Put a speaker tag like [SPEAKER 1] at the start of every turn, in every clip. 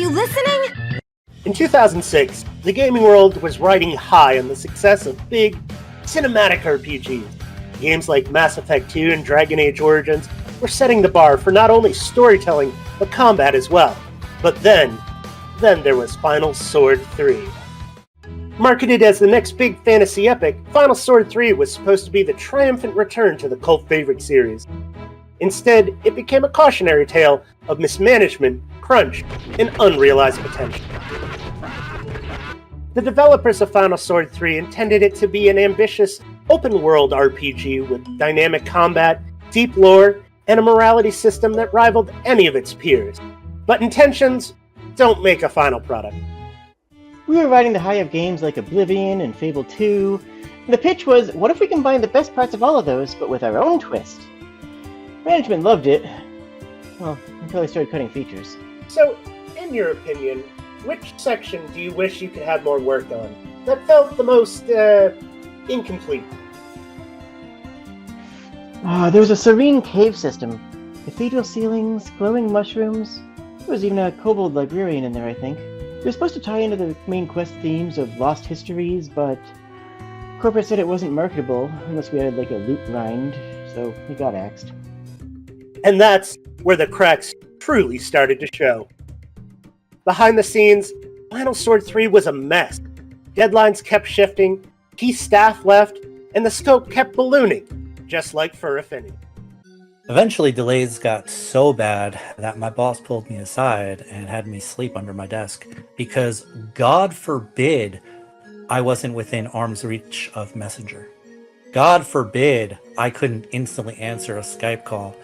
[SPEAKER 1] you listening?
[SPEAKER 2] In 2006, the gaming world was riding high on the success of big, cinematic RPGs. Games like Mass Effect 2 and Dragon Age Origins were setting the bar for not only storytelling, but combat as well. But then there was Final Sword 3. Marketed as the next big fantasy epic, Final Sword 3 was supposed to be the triumphant return to the cult favorite series. Instead, it became a cautionary tale of mismanagement, crunch, and unrealized potential. The developers of Final Sword 3 intended it to be an ambitious, open-world RPG with dynamic combat, deep lore, and a morality system that rivaled any of its peers. But intentions don't make a final product.
[SPEAKER 3] We were riding the high of games like Oblivion and Fable 2, and the pitch was, what if we combine the best parts of all of those, but with our own twist? Management loved it, well, until they started cutting features.
[SPEAKER 2] So, in your opinion, which section do you wish you could have more work on that felt the most, incomplete?
[SPEAKER 3] There was a serene cave system, cathedral ceilings, glowing mushrooms. There was even a kobold librarian in there, I think. It was supposed to tie into the main quest themes of lost histories, but corporate said it wasn't marketable unless we added like a loot grind, so we got axed.
[SPEAKER 2] And that's where the cracks truly started to show. Behind the scenes, Final Sword 3 was a mess. Deadlines kept shifting, key staff left, and the scope kept ballooning, just like Fur Affinity.
[SPEAKER 4] Eventually, delays got so bad that my boss pulled me aside and had me sleep under my desk because, God forbid, I wasn't within arm's reach of Messenger. God forbid I couldn't instantly answer a Skype call.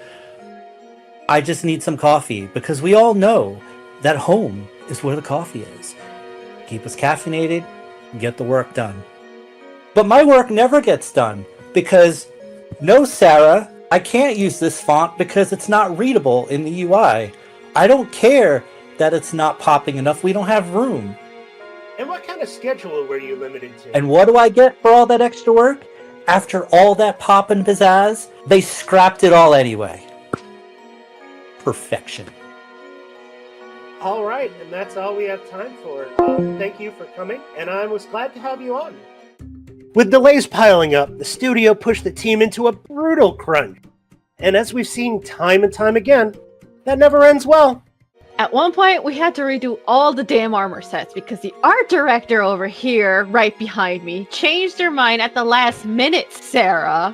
[SPEAKER 4] I just need some coffee because we all know that home is where the coffee is. Keep us caffeinated, get the work done. But my work never gets done because, no, Sarah, I can't use this font because it's not readable in the UI. I don't care that it's not popping enough. We don't have room.
[SPEAKER 2] And what kind of schedule were you limited to?
[SPEAKER 4] And what do I get for all that extra work? After all that pop and pizzazz, they scrapped it all anyway. Perfection.
[SPEAKER 2] All right, and that's all we have time for. Thank you for coming, and I was glad to have you on. With delays piling up, the studio pushed the team into a brutal crunch. And as we've seen time and time again, that never ends well.
[SPEAKER 5] At one point, we had to redo all the damn armor sets because the art director over here, right behind me, changed their mind at the last minute, Sarah.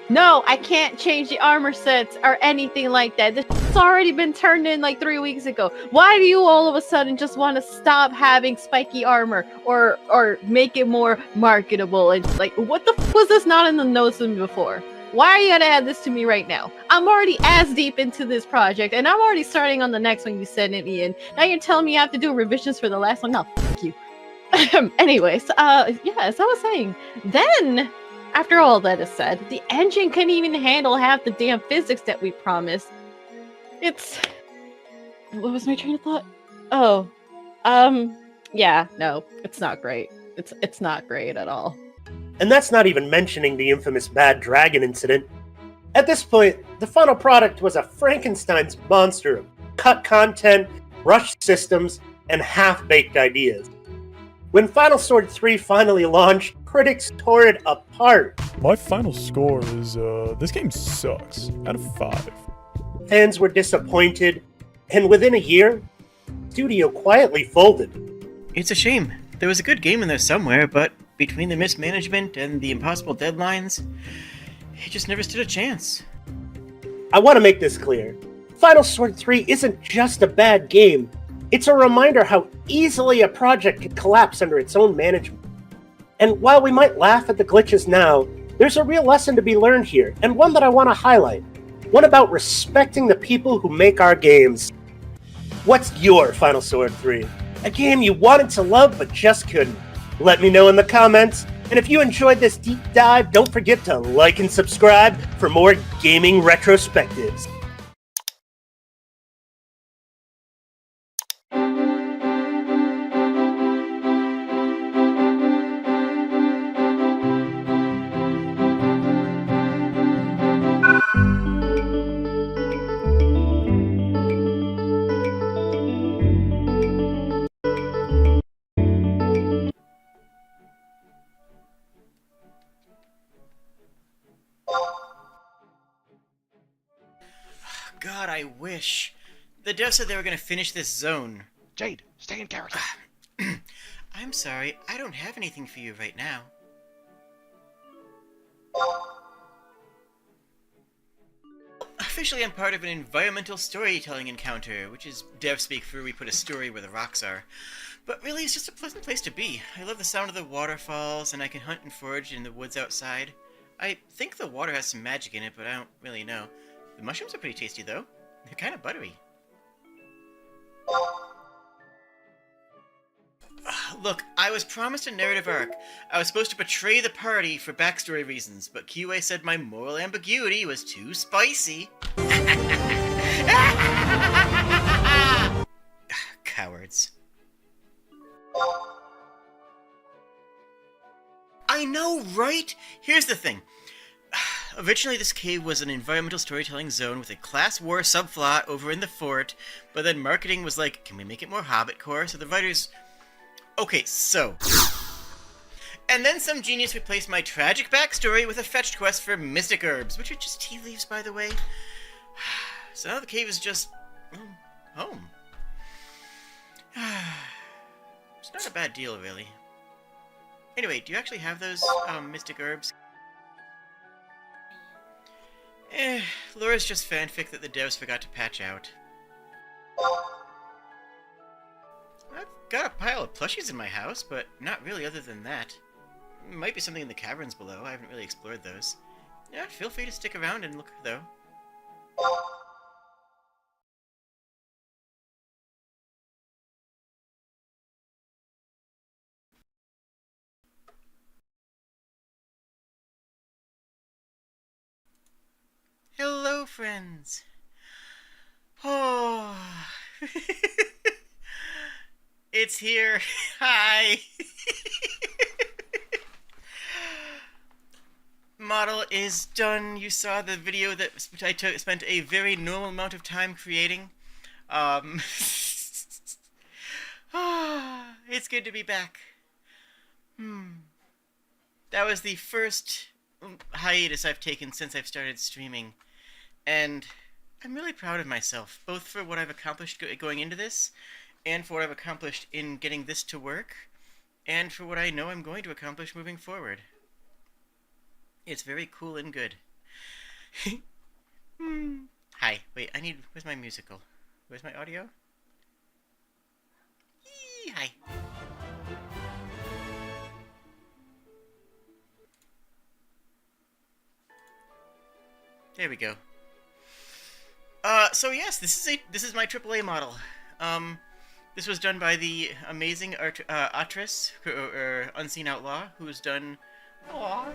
[SPEAKER 5] No, I can't change the armor sets or anything like that. This has already been turned in like 3 weeks ago. Why do you all of a sudden just want to stop having spiky armor or make it more marketable? And like, what the f was this not in the notes before? Why are you gonna add this to me right now? I'm already as deep into this project, and I'm already starting on the next one you sent me in. Now you're telling me I have to do revisions for the last one? No, fuck you. Anyways, yeah, as I was saying, then, after all that is said, the engine couldn't even handle half the damn physics that we promised. It's... What was my train of thought? Oh, yeah, no, it's not great. It's not great at all.
[SPEAKER 2] And that's not even mentioning the infamous Bad Dragon incident. At this point, the final product was a Frankenstein's monster of cut content, rushed systems, and half-baked ideas. When Final Sword 3 finally launched, critics tore it apart.
[SPEAKER 6] My final score is, this game sucks, out of 5.
[SPEAKER 2] Fans were disappointed, and within a year, the studio quietly folded.
[SPEAKER 7] It's a shame. There was a good game in there somewhere, but between the mismanagement and the impossible deadlines, it just never stood a chance.
[SPEAKER 2] I want to make this clear. Final Sword 3 isn't just a bad game. It's a reminder how easily a project could collapse under its own management. And while we might laugh at the glitches now, there's a real lesson to be learned here, and one that I want to highlight. One about respecting the people who make our games. What's your Final Sword 3? A game you wanted to love but just couldn't? Let me know in the comments. And if you enjoyed this deep dive, don't forget to like and subscribe for more gaming retrospectives.
[SPEAKER 7] God, I wish. The devs said they were going to finish this zone.
[SPEAKER 1] Jade, stay in character.
[SPEAKER 7] I'm sorry, I don't have anything for you right now. Officially, I'm part of an environmental storytelling encounter, which is dev speak for we put a story where the rocks are. But really, it's just a pleasant place to be. I love the sound of the waterfalls, and I can hunt and forage in the woods outside. I think the water has some magic in it, but I don't really know. The mushrooms are pretty tasty, though. They're kind of buttery. Look, I was promised a narrative arc. I was supposed to betray the party for backstory reasons, but QA said my moral ambiguity was too spicy. Cowards. I know, right? Here's the thing. Originally, this cave was an environmental storytelling zone with a class war subplot over in the fort, but then marketing was like, can we make it more Hobbit-core? So the writers... Okay, so... And then some genius replaced my tragic backstory with a fetched quest for mystic herbs, which are just tea leaves, by the way. So now the cave is just... home. It's not a bad deal, really. Anyway, do you actually have those, mystic herbs? Laura's just fanfic that the devs forgot to patch out. I've got a pile of plushies in my house, but not really other than that. Might be something in the caverns below, I haven't really explored those. Yeah, feel free to stick around and look, though. Hello, friends. Oh, it's here. Hi. Model is done. You saw the video that I spent a very normal amount of time creating. It's good to be back. That was the first hiatus I've taken since I've started streaming. And I'm really proud of myself, both for what I've accomplished going into this, and for what I've accomplished in getting this to work, and for what I know I'm going to accomplish moving forward. It's very cool and good. Hi, wait, where's my musical? Where's my audio? Hi. There we go. So yes, this is my AAA model. This was done by the amazing Atris, or Unseen Outlaw, who's done... Aww.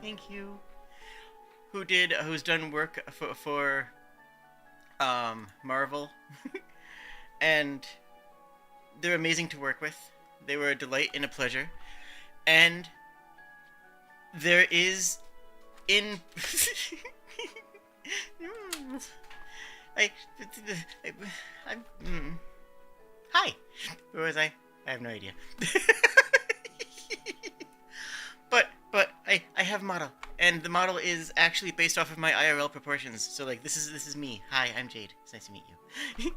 [SPEAKER 7] Thank you. Who's done work for Marvel. And they're amazing to work with. They were a delight and a pleasure. And there is... Hi. Where was I? I have no idea. but I have a model, and the model is actually based off of my IRL proportions. So like this is me. Hi, I'm Jade. It's nice to meet you.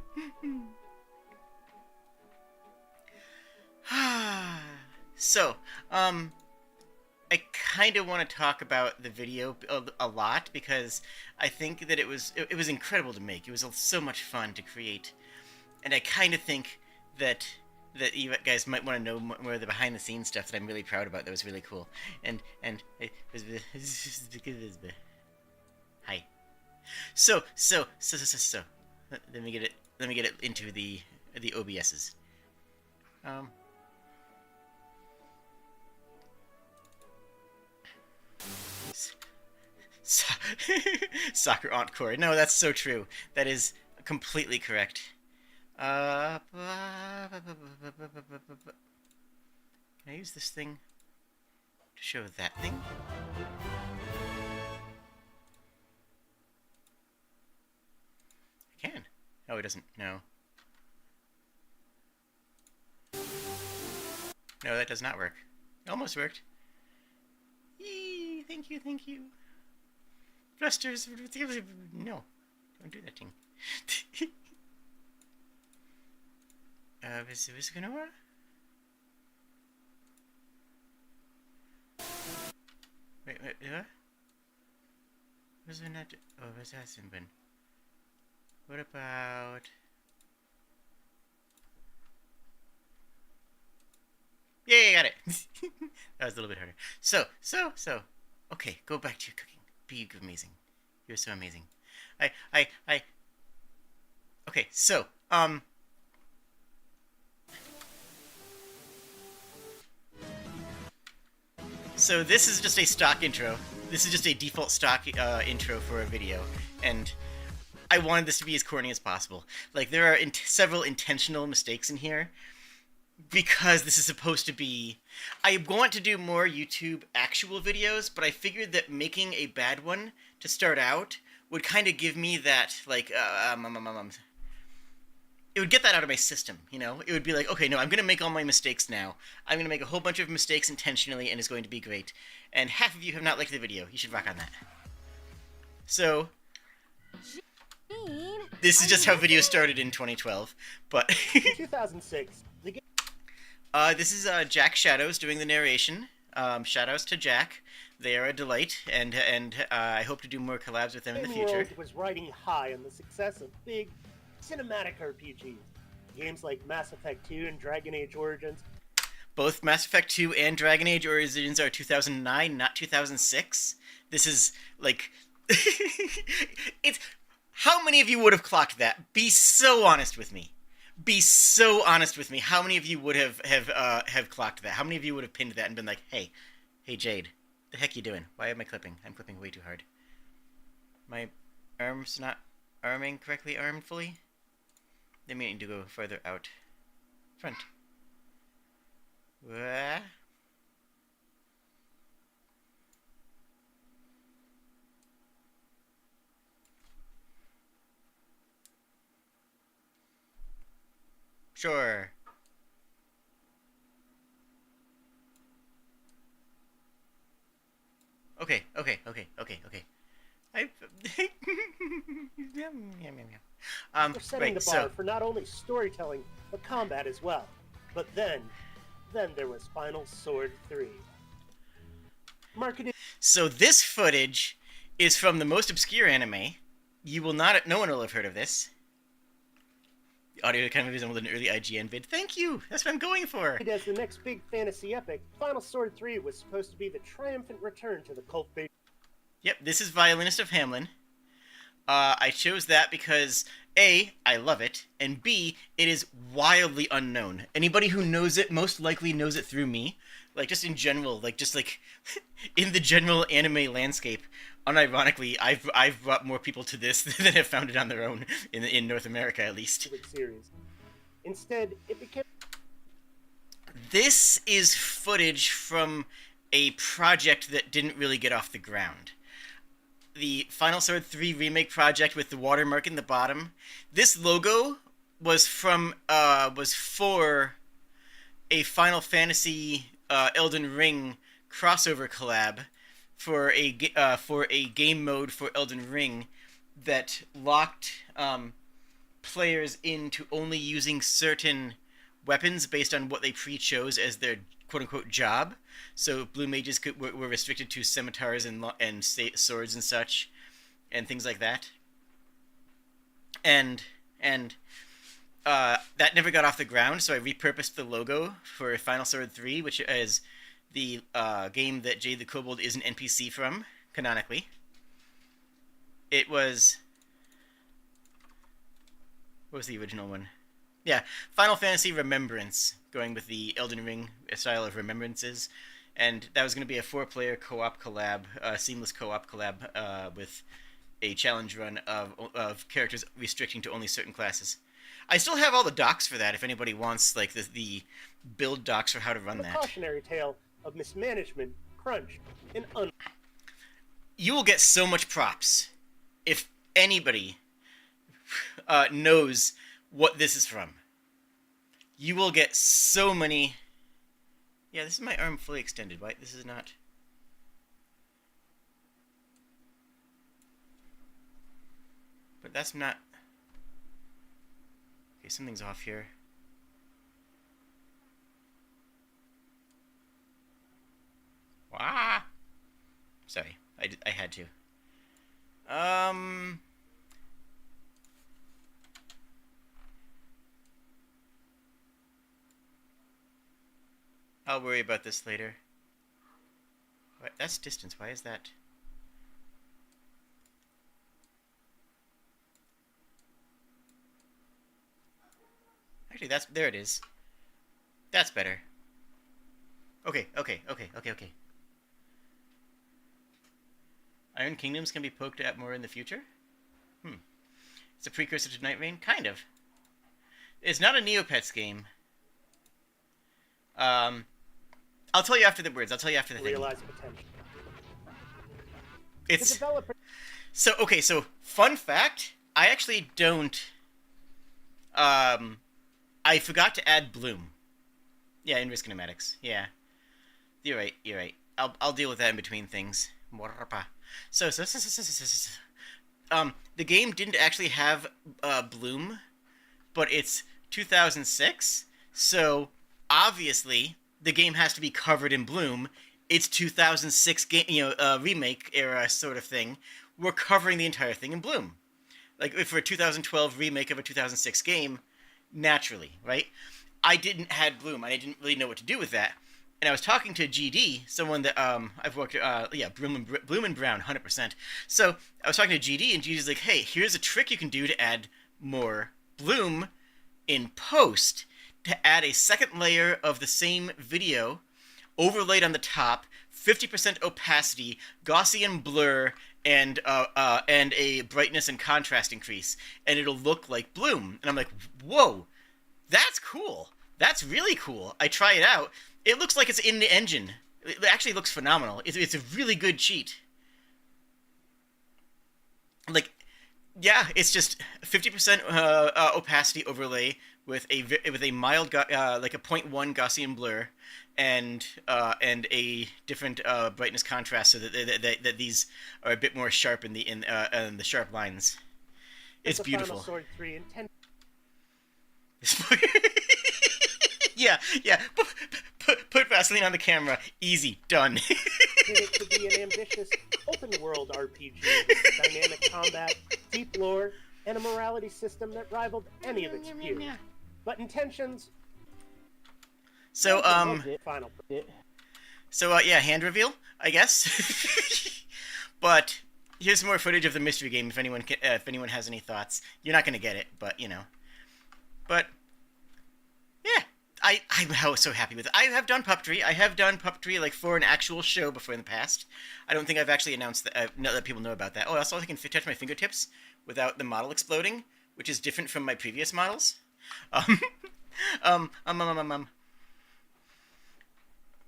[SPEAKER 7] So, I kind of want to talk about the video a lot because I think that it was incredible to make. It was so much fun to create, and I kind of think that you guys might want to know more of the behind the scenes stuff that I'm really proud about. That was really cool. And hi. So let me get it into the OBSs. Soccer encore. No, that's so true. That is completely correct. Can I use this thing to show that thing? I can. Oh, it doesn't. No. No, that does not work. It almost worked. Yee, thank you. Thrusters. No. Don't do that thing. Was gonna work? Wait, what? Was it not? Oh, was that been? What about? Yeah, got it. That was a little bit harder. So. Okay, go back to your cooking. Be amazing. You're so amazing. Okay, so, So this is just a stock intro. This is just a default stock intro for a video, and I wanted this to be as corny as possible. Like, there are several intentional mistakes in here, because this is supposed to be... I want to do more YouTube actual videos, but I figured that making a bad one to start out would kind of give me that, like, it would get that out of my system, you know? It would be like, okay, no, I'm going to make all my mistakes now. I'm going to make a whole bunch of mistakes intentionally, and it's going to be great. And half of you have not liked the video. You should rock on that. So, this is just how videos started in 2012, but...
[SPEAKER 2] In 2006, the game...
[SPEAKER 7] This is Jack Shadows doing the narration. Shoutouts to Jack. They are a delight, and I hope to do more collabs with them in the future.
[SPEAKER 2] World was riding high on the success of big cinematic RPGs. Games like Mass Effect 2 and Dragon Age Origins.
[SPEAKER 7] Both Mass Effect 2 and Dragon Age Origins are 2009, not 2006. This is, like... it's... How many of you would have clocked that? Be so honest with me. Be so honest with me. How many of you would have clocked that? How many of you would have pinned that and been like, hey Jade, the heck you doing? Why am I clipping? I'm clipping way too hard. My arm's not arming correctly armed fully? They may need to go further out front. Wah. Sure. Okay.
[SPEAKER 2] We're setting the bar for not only storytelling, but combat as well. But then there was Final Sword 3. Marketed...
[SPEAKER 7] So this footage is from the most obscure anime. No one will have heard of this. The audio kind of resembled an early IGN vid. Thank you! That's what I'm going for!
[SPEAKER 2] As the next big fantasy epic, Final Sword 3 was supposed to be the triumphant return to the cult base.
[SPEAKER 7] Yep, this is Violinist of Hamelin. I chose that because, A, I love it, and B, it is wildly unknown. Anybody who knows it most likely knows it through me. Like, just in general, in the general anime landscape, unironically, I've brought more people to this than have found it on their own, in North America at least.
[SPEAKER 2] Series. Instead, it became...
[SPEAKER 7] This is footage from a project that didn't really get off the ground. The Final Sword 3 remake project with the watermark in the bottom. This logo was for a Final Fantasy Elden Ring crossover collab for a game mode for Elden Ring that locked players into only using certain weapons based on what they pre-chose as their quote-unquote job. So blue mages were restricted to scimitars and swords and such, and things like that. And that never got off the ground, so I repurposed the logo for Final Sword 3, which is the game that Jade the Kobold is an NPC from, canonically. It was... What was the original one? Yeah, Final Fantasy Remembrance, going with the Elden Ring style of remembrances. And that was going to be a 4-player co-op collab, seamless co-op collab with a challenge run of characters restricting to only certain classes. I still have all the docs for that if anybody wants like the build docs for how to run that.
[SPEAKER 2] Cautionary tale of mismanagement, crunch, and
[SPEAKER 7] You will get so much props if anybody knows what this is from. You will get so many... Yeah, this is my arm fully extended. Why? This is not... But That's not... Okay, something's off here. Wah! Sorry, I had to. I'll worry about this later. What? That's distance. Why is that? Actually, there it is. That's better. Okay. Iron Kingdoms can be poked at more in the future? It's a precursor to Night Rain? Kind of. It's not a Neopets game. I'll tell you after the words. I'll tell you after the thing.
[SPEAKER 2] Realize potential.
[SPEAKER 7] It's...
[SPEAKER 2] The developer...
[SPEAKER 7] So, okay, so, fun fact, I actually don't... I forgot to add Bloom. Yeah, in Risk Kinematics. Yeah. You're right. I'll deal with that in between things. So, the game didn't actually have Bloom, but it's 2006, so obviously the game has to be covered in Bloom. It's 2006 game, remake era sort of thing. We're covering the entire thing in Bloom. Like, if for a 2012 remake of a 2006 game, naturally, right? I didn't have Bloom. I didn't really know what to do with that. And I was talking to GD, someone that I've worked, Bloom and Brown, 100%. So I was talking to GD, and GD's like, hey, here's a trick you can do to add more Bloom in post, to add a second layer of the same video, overlaid on the top, 50% opacity, Gaussian blur, and a brightness and contrast increase, and it'll look like Bloom. And I'm like, whoa, that's cool. That's really cool. I try it out. It looks like it's in the engine. It actually looks phenomenal. It's a really good cheat. Like, yeah, it's just 50% opacity overlay with a mild like a 0.1 Gaussian blur, and a different brightness contrast, so that these are a bit more sharp in the sharp lines. It's beautiful.
[SPEAKER 2] Final Sword 3 and 10.
[SPEAKER 7] Yeah. Put Vaseline on the camera. Easy. Done.
[SPEAKER 2] It to be an ambitious, open-world RPG with dynamic combat, deep lore, and a morality system that rivaled any of its peers. But intentions...
[SPEAKER 7] So,
[SPEAKER 2] Final.
[SPEAKER 7] hand reveal, I guess. But here's more footage of the mystery game if anyone has any thoughts. You're not going to get it, but, But, yeah. I'm so happy with it. I have done puppetry. I have done puppetry like for an actual show before in the past. I don't think I've actually announced that. Not that people know about that. Oh, also I can touch my fingertips without the model exploding, which is different from my previous models.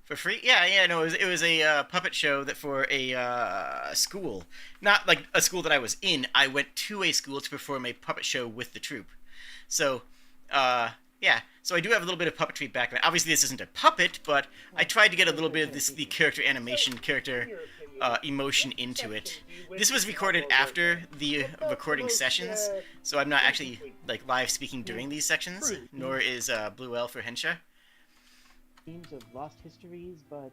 [SPEAKER 7] For free? Yeah. No, it was a puppet show that for a school, not like a school that I was in. I went to a school to perform a puppet show with the troupe. So, yeah. So I do have a little bit of puppetry background. Obviously, this isn't a puppet, but I tried to get a little bit of the character animation, emotion into it. This was recorded after the recording sessions, so I'm not actually like live speaking during these sections, nor is Blue Elf or Hensha.
[SPEAKER 3] Themes of lost histories, but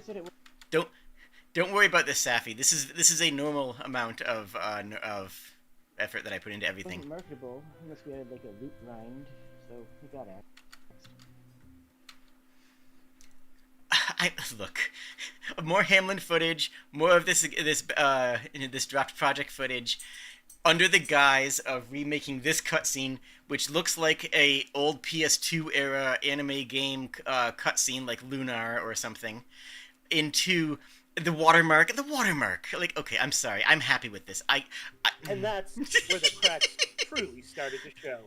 [SPEAKER 3] said it was...
[SPEAKER 7] Don't worry about this, Safi. This is a normal amount of effort that I put into everything.
[SPEAKER 3] It wasn't marketable unless we had like a loot grind, so we got it.
[SPEAKER 7] Look, more Hamlin footage, more of this dropped project footage, under the guise of remaking this cutscene, which looks like a old PS2 era anime game cutscene, like Lunar or something, into the watermark. Like, okay, I'm sorry, I'm happy with this.
[SPEAKER 2] And that's where the cracks truly started to show.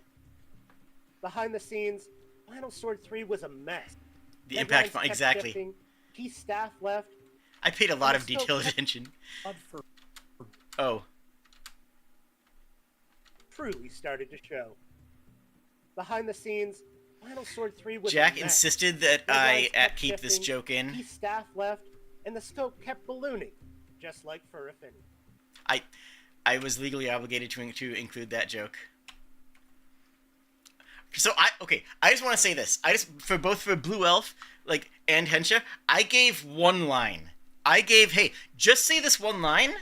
[SPEAKER 2] Behind the scenes, Final Sword 3 was a mess.
[SPEAKER 7] The impact,
[SPEAKER 2] kept
[SPEAKER 7] exactly.
[SPEAKER 2] Shifting, key staff left.
[SPEAKER 7] I paid a lot of detailed attention. Oh.
[SPEAKER 2] Truly started to show. Behind the scenes, Final Sword 3 was
[SPEAKER 7] Jack
[SPEAKER 2] a mess.
[SPEAKER 7] insisted that I keep this
[SPEAKER 2] shifting,
[SPEAKER 7] joke in.
[SPEAKER 2] Key staff left, and the scope kept ballooning, just like for Affinity.
[SPEAKER 7] I was legally obligated to include that joke. So I just want to say this. For Blue Elf and Hensha, I gave one line. I gave, hey, just say this one line.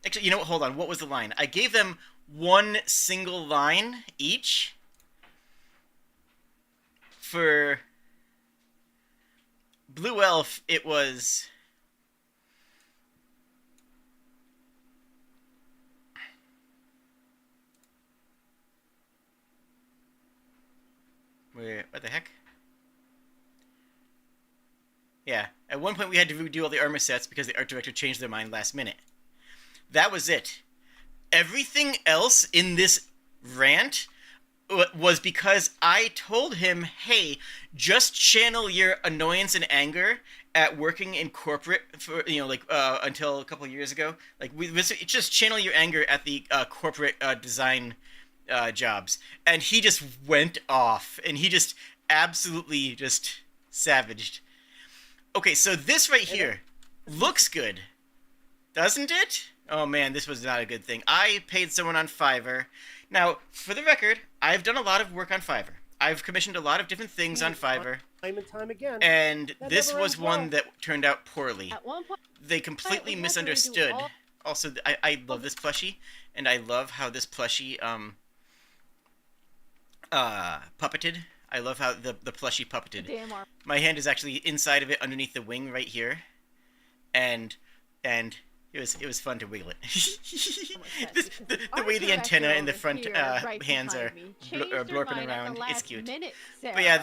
[SPEAKER 7] Actually, you know what? Hold on. What was the line? I gave them one single line each. For Blue Elf, it was... What the heck? Yeah, at one point we had to redo all the armor sets because the art director changed their mind last minute. That was it. Everything else in this rant was because I told him, hey, just channel your annoyance and anger at working in corporate for, until a couple of years ago. Just channel your anger at the corporate design jobs. And he just went off, and he just absolutely just savaged. Okay, so this right here looks good, doesn't it? Oh man, this was not a good thing. I paid someone on Fiverr. Now, for the record, I've done a lot of work on Fiverr. I've commissioned a lot of different things on Fiverr.
[SPEAKER 2] Time and time again.
[SPEAKER 7] And
[SPEAKER 2] That
[SPEAKER 7] this
[SPEAKER 2] never
[SPEAKER 7] was
[SPEAKER 2] ends
[SPEAKER 7] one
[SPEAKER 2] well.
[SPEAKER 7] that turned out poorly.
[SPEAKER 5] At one point,
[SPEAKER 7] They completely
[SPEAKER 5] we had to redo
[SPEAKER 7] misunderstood.
[SPEAKER 5] all-
[SPEAKER 7] Also, I love this plushie, and I love how this plushie puppeted. I love how the plushie puppeted.
[SPEAKER 5] damn armor.
[SPEAKER 7] My hand is actually inside of it, underneath the wing right here, and it was fun to wiggle it. the way the antenna and the front hands are blorping around, it's cute. But yeah,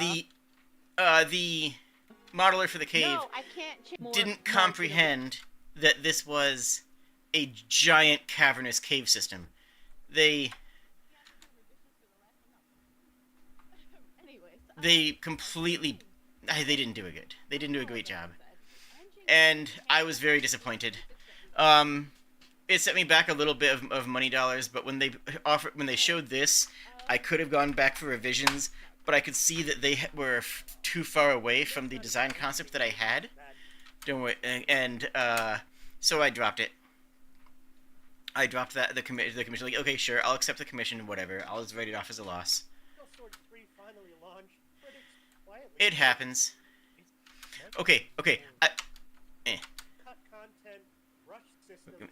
[SPEAKER 7] the modeler for the cave
[SPEAKER 5] No, I can't
[SPEAKER 7] didn't comprehend that this was a giant cavernous cave system. They completely... They didn't do They didn't do a great job. And I was very disappointed. It set me back a little bit of money dollars, but when they showed this, I could have gone back for revisions, but I could see that they were too far away from the design concept that I had. Don't worry, and so I dropped it. I dropped the commission. Like, okay, sure, I'll accept the commission, whatever. I'll just write it off as a loss. It happens. Okay.
[SPEAKER 2] Cut content, rush systems, and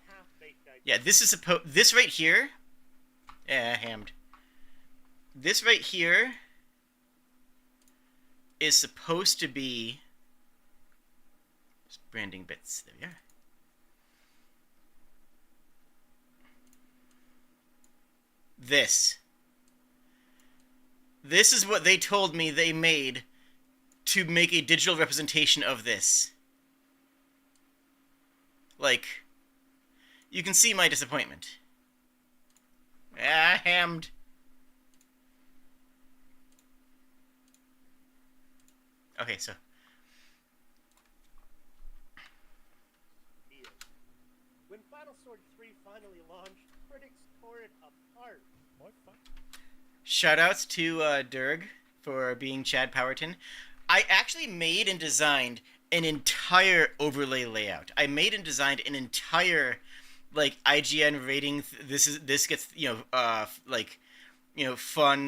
[SPEAKER 2] half-baked ideas.
[SPEAKER 7] Yeah, this right here. Yeah, hammed. This right here is supposed to be just branding bits. There we are. This is what they told me they made to make a digital representation of this. Like, you can see my disappointment. Hammed. Okay, so.
[SPEAKER 2] When Final Sword 3 finally launched, critics tore it apart.
[SPEAKER 7] Shoutouts to Durg for being Chad Powerton. I actually made and designed an entire overlay layout. I made and designed an entire IGN rating. This gets fun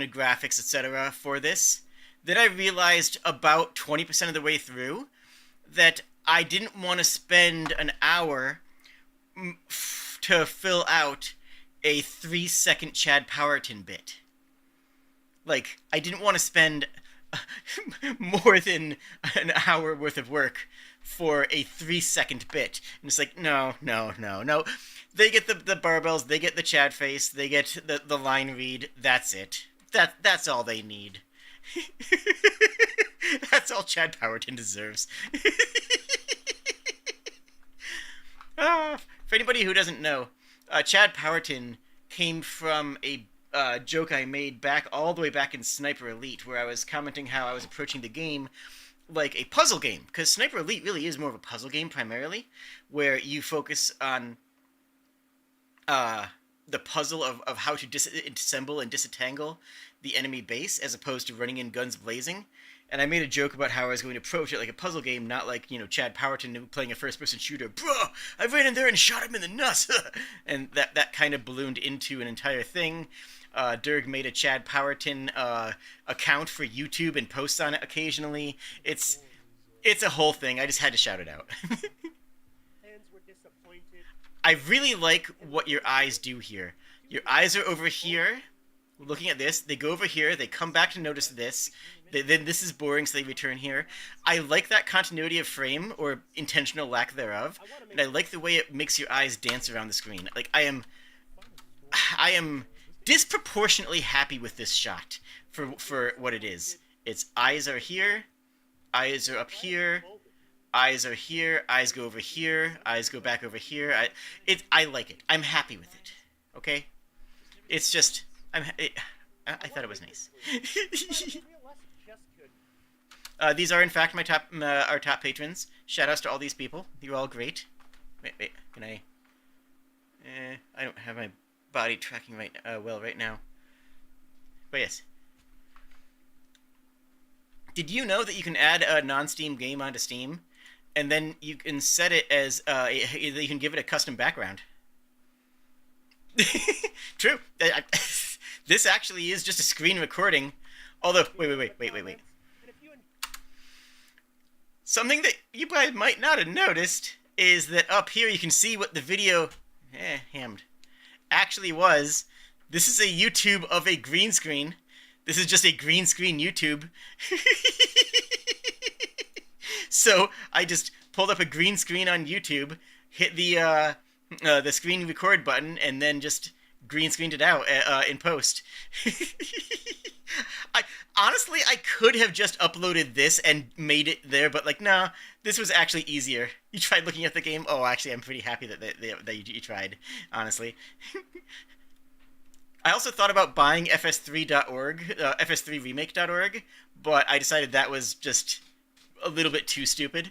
[SPEAKER 7] graphics, etc. for this. Then I realized about 20% of the way through that I didn't want to spend an hour to fill out a 3-second Chad Powerton bit. I didn't want to spend more than an hour worth of work for a 3-second bit. And it's like, no. They get the barbells, they get the Chad face, they get the line read, that's it. That's all they need. That's all Chad Powerton deserves. For anybody who doesn't know, Chad Powerton came from a joke I made all the way back in Sniper Elite, where I was commenting how I was approaching the game like a puzzle game, because Sniper Elite really is more of a puzzle game primarily, where you focus on the puzzle of how to disassemble and disentangle the enemy base, as opposed to running in guns blazing. And I made a joke about how I was going to approach it like a puzzle game, not like, Chad Powerton playing a first-person shooter. Bro, I ran in there and shot him in the nuts! And that kind of ballooned into an entire thing. Dirg made a Chad Powerton account for YouTube and posts on it occasionally. It's a whole thing. I just had to shout it out. I really like what your eyes do here. Your eyes are over here, looking at this. They go over here. They come back to notice this. Then this is boring, so they return here. I like that continuity of frame, or intentional lack thereof. And I like the way it makes your eyes dance around the screen. Like, I am disproportionately happy with this shot for what it is. Its eyes are here. Eyes are up here. Eyes are here. Eyes go over here. Eyes go back over here. I like it. I'm happy with it. Okay? It's just... I thought it was nice. These are, in fact, our top patrons. Shoutouts to all these people. You're all great. Wait. Can I... I don't have my body tracking well right now. But yes. Did you know that you can add a non-Steam game onto Steam, and then you can set it as... you can give it a custom background? True. This actually is just a screen recording. Although, wait. Something that you guys might not have noticed is that up here you can see what the video hammed actually was. This is a YouTube of a green screen. This is just a green screen YouTube. So I just pulled up a green screen on YouTube, hit the screen record button, and then just green screened it out in post. Honestly, I could have just uploaded this and made it there, but nah, this was actually easier. You tried looking at the game? Oh, actually, I'm pretty happy that you tried, honestly. I also thought about buying fs3.org, fs3remake.org, but I decided that was just a little bit too stupid.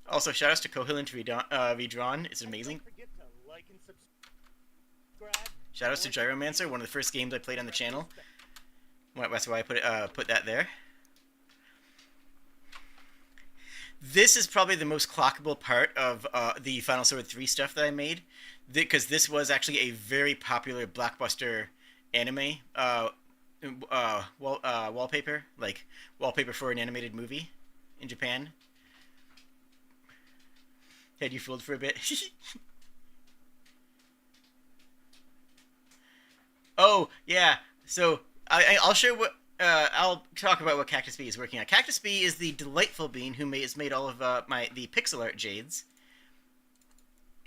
[SPEAKER 7] Also, shoutouts to Coherent Redrawn. It's amazing. Shoutouts to Gyromancer, one of the first games I played on the channel. That's why I put that there. This is probably the most clockable part of the Final Sword 3 stuff that I made, because this was actually a very popular blockbuster anime wallpaper, like wallpaper for an animated movie in Japan. Had you fooled for a bit? Oh, yeah. So, I'll show what... I'll talk about what Cactus Bee is working on. Cactus Bee is the delightful bean who has made all of the pixel art jades,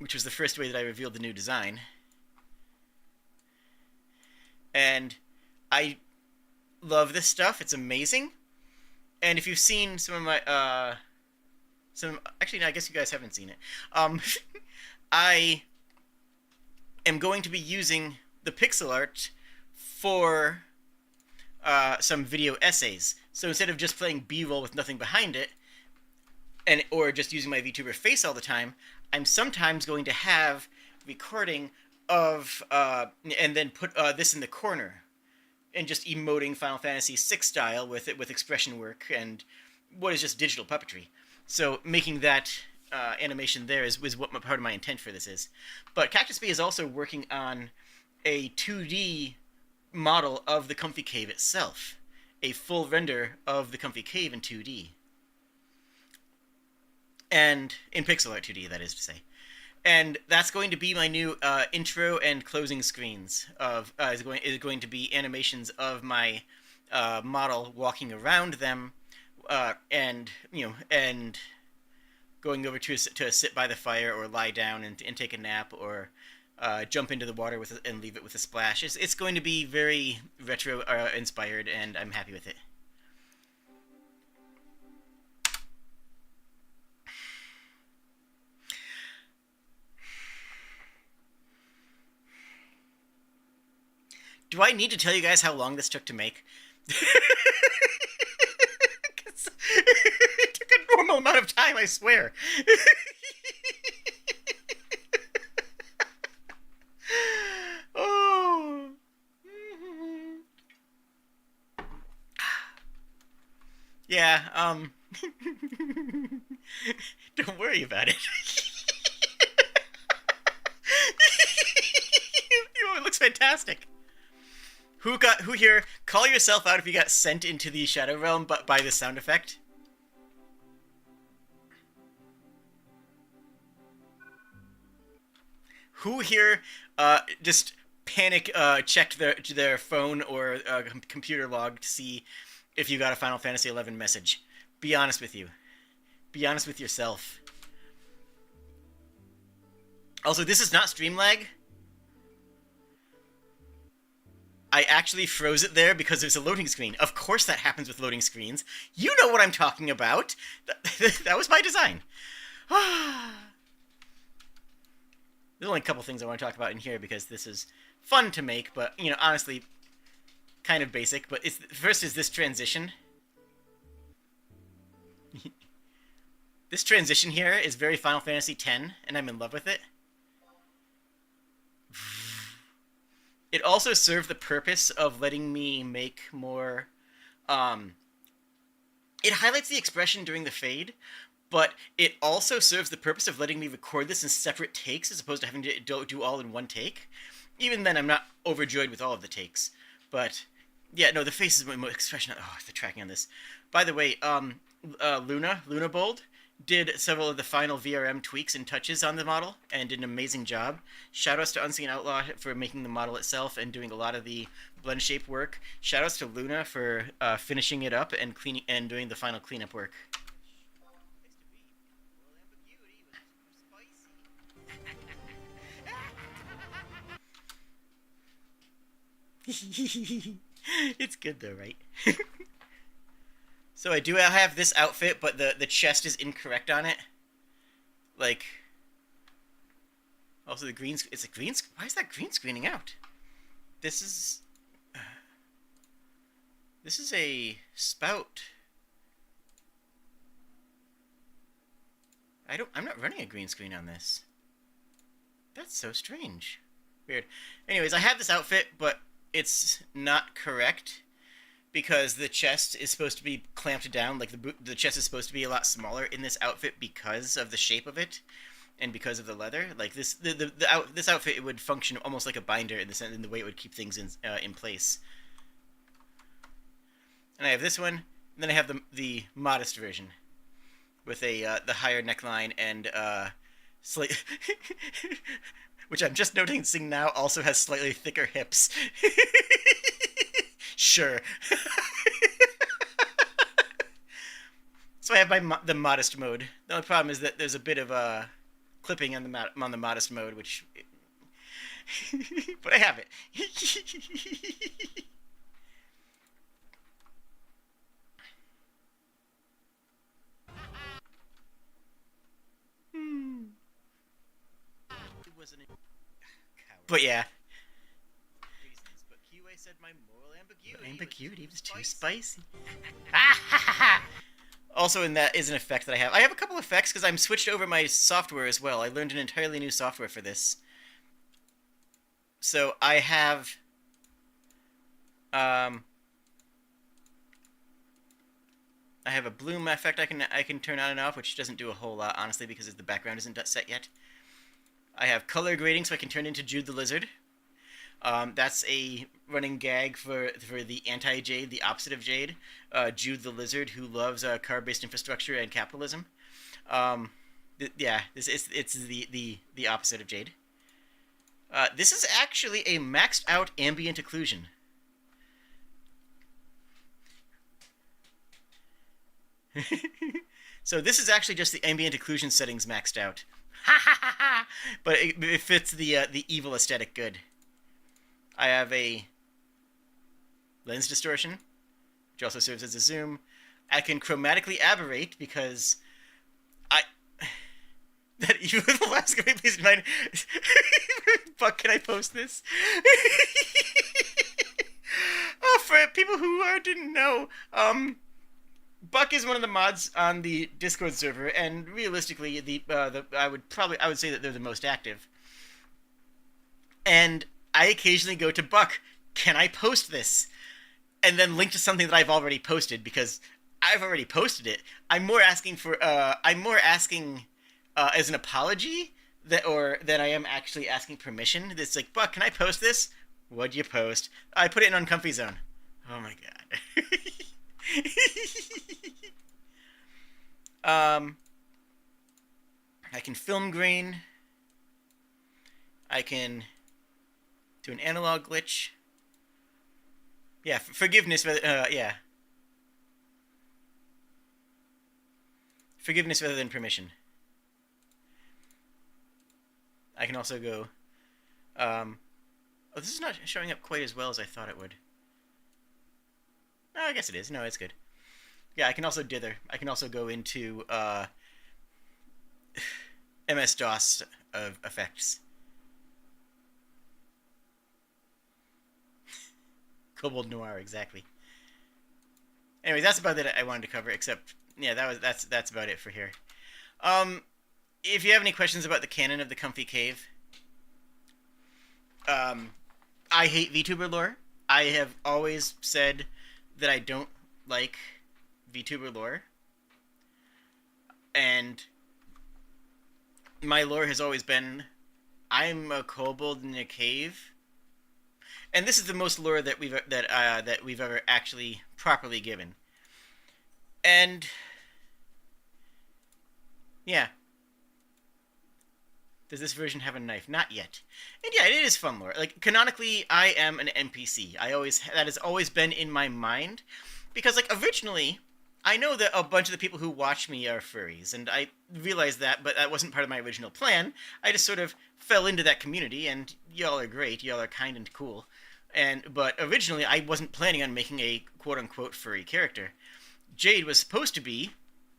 [SPEAKER 7] which was the first way that I revealed the new design. And I love this stuff. It's amazing. And if you've seen some of my... actually, no, I guess you guys haven't seen it. I am going to be using the pixel art for some video essays. So instead of just playing B-roll with nothing behind it, or just using my VTuber face all the time, I'm sometimes going to have recording of, and then put this in the corner, and just emoting Final Fantasy VI style with expression work and what is just digital puppetry. So making that animation there is what part of my intent for this is. But Cactus Bee is also working on a 2D model of the Comfy Cave itself. A full render of the Comfy Cave in 2D. And in pixel art 2D, that is to say. And that's going to be my new intro and closing screens of is going to be animations of my model walking around them, and going over to sit by the fire or lie down and take a nap, or jump into the water and leave it with a splash. It's going to be very retro inspired, and I'm happy with it. Do I need to tell you guys how long this took to make? It took a normal amount of time, I swear. Oh. Yeah, don't worry about it. It looks fantastic. Who here? Call yourself out if you got sent into the Shadow Realm, but by the sound effect. Who here just panic checked their phone or computer log to see if you got a Final Fantasy XI message? Be honest with you. Be honest with yourself. Also, this is not stream lag. I actually froze it there because there's a loading screen. Of course that happens with loading screens. You know what I'm talking about. That was my design. There's only a couple things I want to talk about in here because this is fun to make, but, you know, honestly, kind of basic. But first is this transition. This transition here is very Final Fantasy X, and I'm in love with it. It also served the purpose of letting me make more... It highlights the expression during the fade, but it also serves the purpose of letting me record this in separate takes as opposed to having to do all in one take. Even then, I'm not overjoyed with all of the takes. But, yeah, no, the face is my expression. Oh, the tracking on this. By the way, Luna Bold did several of the final VRM tweaks and touches on the model and did an amazing job. Shoutouts to Unseen Outlaw for making the model itself and doing a lot of the blend shape work. Shoutouts to Luna for finishing it up and cleaning and doing the final cleanup work. It's good though, right? So I do have this outfit, but the chest is incorrect on it. Like, also the green. It's a green. Why is that green screening out? This is a spout. I'm not running a green screen on this. That's so strange. Weird. Anyways, I have this outfit, but it's not correct because the chest is supposed to be clamped down. Like the chest is supposed to be a lot smaller in this outfit because of the shape of it and because of the leather. Like this outfit, it would function almost like a binder in the way it would keep things in place. And I have this one, and then I have the modest version with the higher neckline and which I'm just noticing now also has slightly thicker hips. Sure. So I have the modest mode. The only problem is that there's a bit of clipping on the modest mode, which, but I have it. But yeah. But Kiwi said my moral ambiguity was too spicy. Also, that is an effect that I have. I have a couple effects because I'm switched over my software as well. I learned an entirely new software for this. So I have I have a bloom effect I can turn on and off, which doesn't do a whole lot, honestly, because the background isn't set yet. I have color grading, so I can turn into Jude the Lizard. That's a running gag for the anti-Jade, the opposite of Jade, Jude the Lizard, who loves car-based infrastructure and capitalism. Yeah, it's the opposite of Jade. This is actually a maxed out ambient occlusion. So this is actually just the ambient occlusion settings maxed out. But it fits the evil aesthetic good. I have a lens distortion, which also serves as a zoom. I can chromatically aberrate because that evil Alaska, please mind. Fuck, can I post this? Oh, for people who didn't know, Buck is one of the mods on the Discord server, and realistically, I would say that they're the most active. And I occasionally go to Buck, can I post this? And then link to something that I've already posted, because I've already posted it. I'm more asking as an apology than I am actually asking permission. It's like, Buck, can I post this? What'd you post? I put it in Uncomfy Zone. Oh my god. I can film grain. I can do an analog glitch. Yeah, forgiveness. Yeah. Forgiveness rather than permission. I can also go... oh, this is not showing up quite as well as I thought it would. No, I guess it is. No, it's good. Yeah, I can also dither. I can also go into MS-DOS of effects. Kobold Noir, exactly. Anyway, that's about it I wanted to cover, except, yeah, that's about it for here. If you have any questions about the canon of the Comfy Cave, I hate VTuber lore. I have always said that I don't like VTuber lore. And my lore has always been, I'm a kobold in a cave. And this is the most lore that we've ever actually properly given. And yeah. Does this version have a knife? Not yet. And yeah, it is fun lore. Like, canonically, I am an NPC. That has always been in my mind. Because, like, originally, I know that a bunch of the people who watch me are furries, and I realized that, but that wasn't part of my original plan. I just sort of fell into that community, and y'all are great. Y'all are kind and cool. But originally, I wasn't planning on making a quote-unquote furry character. Jade was supposed to be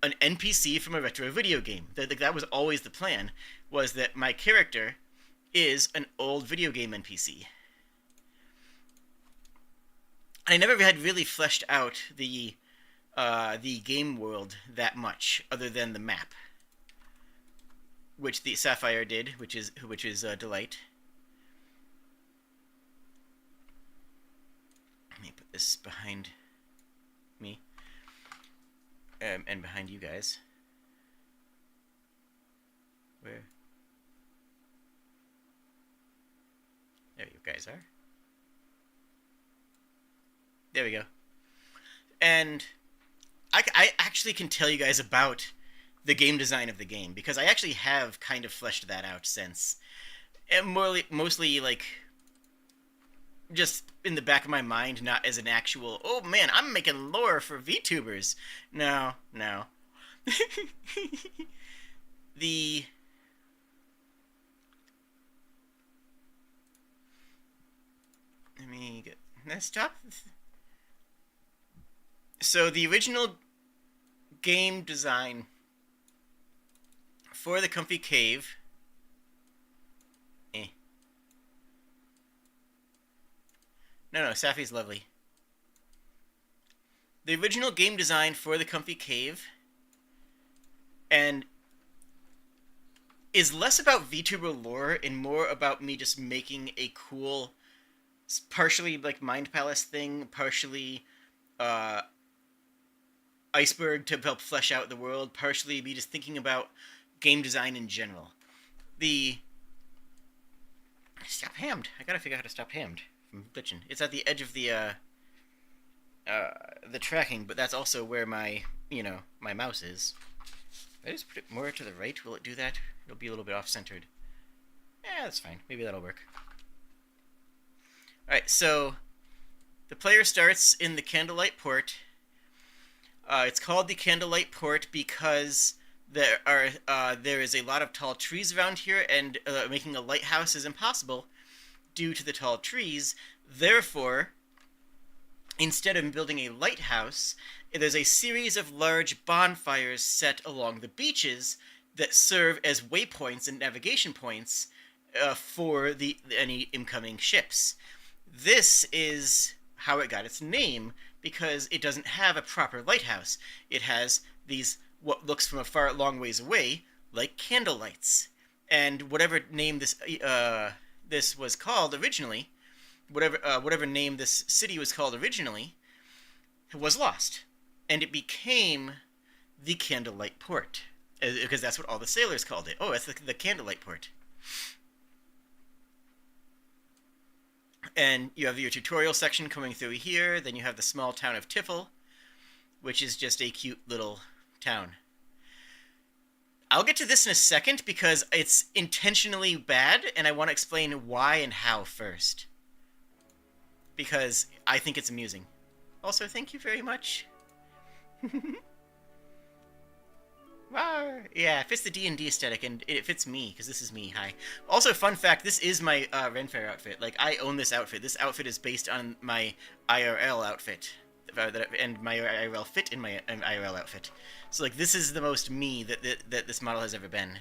[SPEAKER 7] an NPC from a retro video game. That was always the plan, was that my character is an old video game NPC. I never had really fleshed out the game world that much, other than the map, which the Sapphire did, which is Delight. Let me put this behind me, and behind you guys. Where? There you guys are. There we go. And I actually can tell you guys about the game design of the game, because I actually have kind of fleshed that out since. And mostly, like, just in the back of my mind, not as an actual, oh man, I'm making lore for VTubers. No. Let me get... Let's stop. So the original game design for the Comfy Cave... No, Safi's lovely. The original game design for the Comfy Cave and is less about VTuber lore and more about me just making a cool, partially like Mind Palace thing, partially Iceberg to help flesh out the world, partially me just thinking about game design in general. Stop hammed. I gotta figure out how to stop hammed from glitching. It's at the edge of the tracking, but that's also where my mouse is. If I just put it more to the right, will it do that? It'll be a little bit off-centered. Yeah, that's fine. Maybe that'll work. Alright, so the player starts in the Candlelight Port. It's called the Candlelight Port because there is a lot of tall trees around here, and making a lighthouse is impossible due to the tall trees. Therefore, instead of building a lighthouse, there's a series of large bonfires set along the beaches that serve as waypoints and navigation points for any incoming ships. This is how it got its name, because it doesn't have a proper lighthouse. It has these, what looks from a far long ways away, like candlelights. And whatever name this was called originally, whatever name this city was called originally, was lost. and it became the Candlelight Port, because that's what all the sailors called it. Oh, it's the Candlelight Port. And you have your tutorial section coming through here. Then you have the small town of Tiffle, which is just a cute little town. I'll get to this in a second because it's intentionally bad, and I want to explain why and how first. Because I think it's amusing. Also, thank you very much. Yeah, it fits the D&D aesthetic, and it fits me, because this is me. Hi. Also, fun fact, this is my Ren Fair outfit. Like, I own this outfit. This outfit is based on my IRL outfit. And my IRL fit in my IRL outfit. So, like, this is the most me that this model has ever been.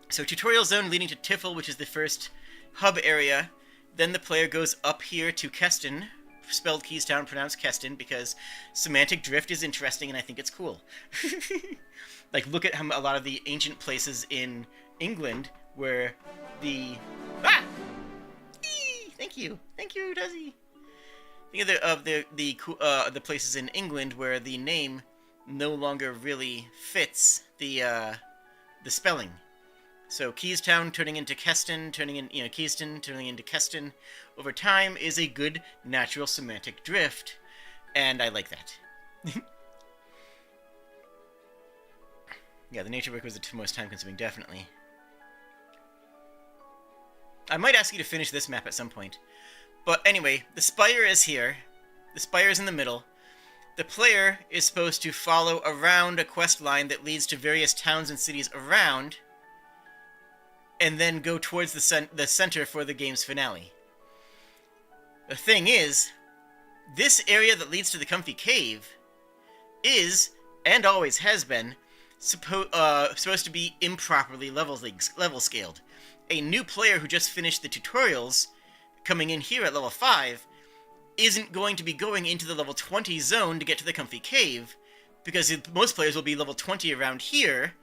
[SPEAKER 7] So, tutorial zone leading to Tiffle, which is the first hub area. Then the player goes up here to Keston, spelled Keystown, pronounced Keston, because semantic drift is interesting and I think it's cool. Like, look at how a lot of the ancient places in England where the... Ah! Eee! Thank you, Duzzy. Think of the places in England where the name no longer really fits the spelling. So Keystown turning into Keston, Keyston turning into Keston over time is a good natural semantic drift, and I like that. Yeah, the nature work was the most time-consuming, definitely. I might ask you to finish this map at some point. But anyway, the spire is here. The spire is in the middle. The player is supposed to follow around a quest line that leads to various towns and cities around, and then go towards the center for the game's finale. The thing is, this area that leads to the Comfy Cave is, and always has been, supposed to be improperly level scaled. A new player who just finished the tutorials, coming in here at level 5, isn't going to be going into the level 20 zone to get to the Comfy Cave, because most players will be level 20 around here,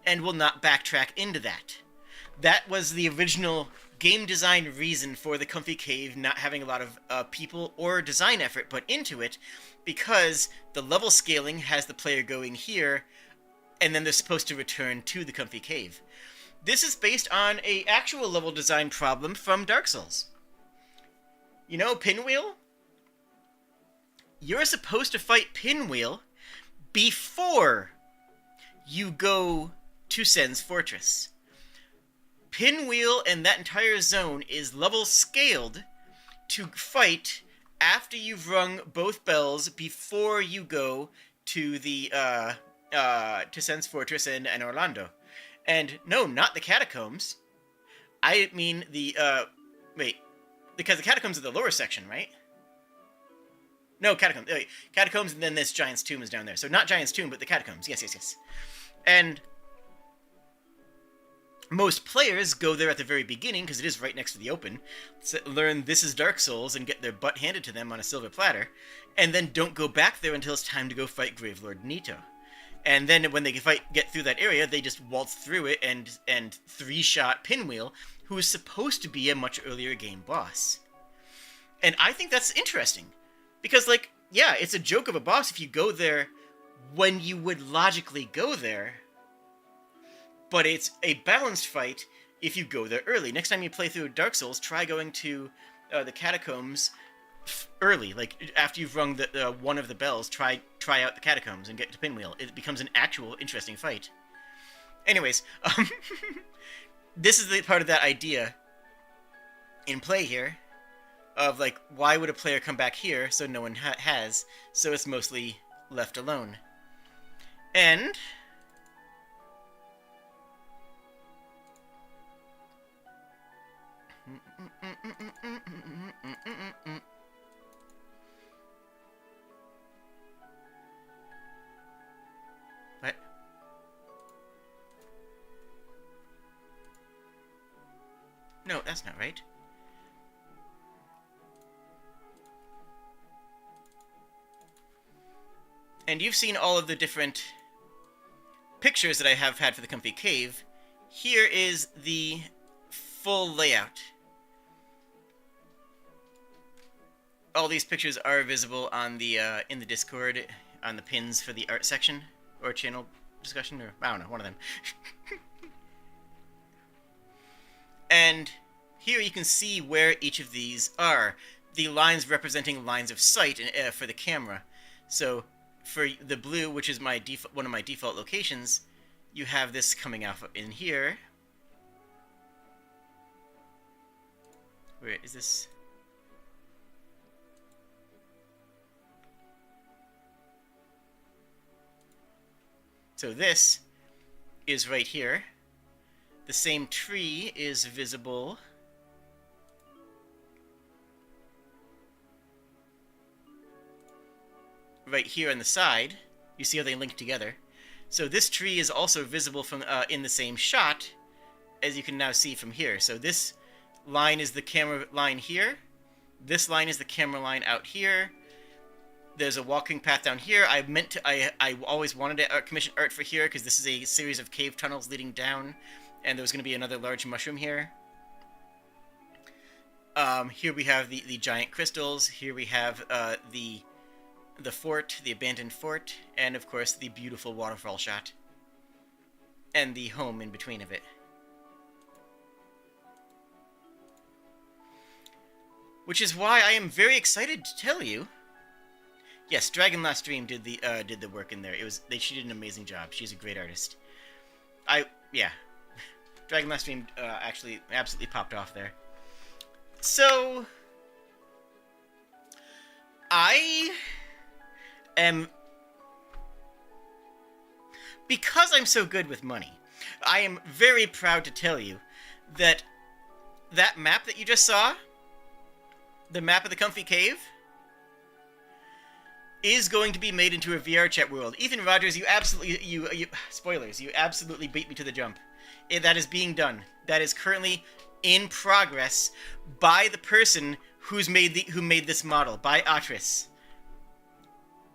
[SPEAKER 7] and will not backtrack into that. That was the original game design reason for the Comfy Cave not having a lot of people or design effort put into it, because the level scaling has the player going here, and then they're supposed to return to the Comfy Cave. This is based on an actual level design problem from Dark Souls. You know, Pinwheel? You're supposed to fight Pinwheel before you go to Sen's Fortress. Pinwheel and that entire zone is level scaled to fight after you've rung both bells before you go to the to Sen's Fortress and Orlando. And no, not the catacombs. I mean the wait, because the catacombs are the lower section, right? No, catacombs. Wait, catacombs, and then this Giant's Tomb is down there. So not Giant's Tomb, but the catacombs. Yes. And most players go there at the very beginning, because it is right next to the open, learn this is Dark Souls, and get their butt handed to them on a silver platter, and then don't go back there until it's time to go fight Gravelord Nito. And then when they get through that area, they just waltz through it and three-shot Pinwheel, who is supposed to be a much earlier game boss. And I think that's interesting. Because, like, yeah, it's a joke of a boss if you go there when you would logically go there, but it's a balanced fight if you go there early. Next time you play through Dark Souls, try going to the catacombs early. Like, after you've rung the one of the bells, try out the catacombs and get to Pinwheel. It becomes an actual interesting fight. Anyways, this is the part of that idea in play here. Of, like, why would a player come back here so no one has, so it's mostly left alone. And what? No, that's not right. And you've seen all of the different pictures that I have had for the Comfy Cave. Here is the full layout. all these pictures are visible on the in the Discord on the pins for the art section or channel discussion, or I don't know, one of them. And here you can see where each of these are. The lines representing lines of sight for the camera. So for the blue, which is my one of my default locations, you have this coming out in here. Where is this? So this is right here. The same tree is visible right here on the side. You see how they link together. So this tree is also visible from in the same shot, as you can now see from here. So this line is the camera line here. This line is the camera line out here. There's a walking path down here. I always wanted to commission art for here because this is a series of cave tunnels leading down, and there was going to be another large mushroom here. Here we have the giant crystals. Here we have the fort, the abandoned fort, and of course the beautiful waterfall shot. And the home in between of it. Which is why I am very excited to tell you. Yes, Dragon Last Dream did the work in there. She did an amazing job. She's a great artist. Yeah. Dragon Last Dream actually absolutely popped off there. So I am, because I'm so good with money, I am very proud to tell you that that map that you just saw, the map of the Comfy Cave, is going to be made into a VR chat world. Ethan Rogers, you spoilers, you absolutely beat me to the jump. That is being done. That is currently in progress by the person who made this model, by Atris.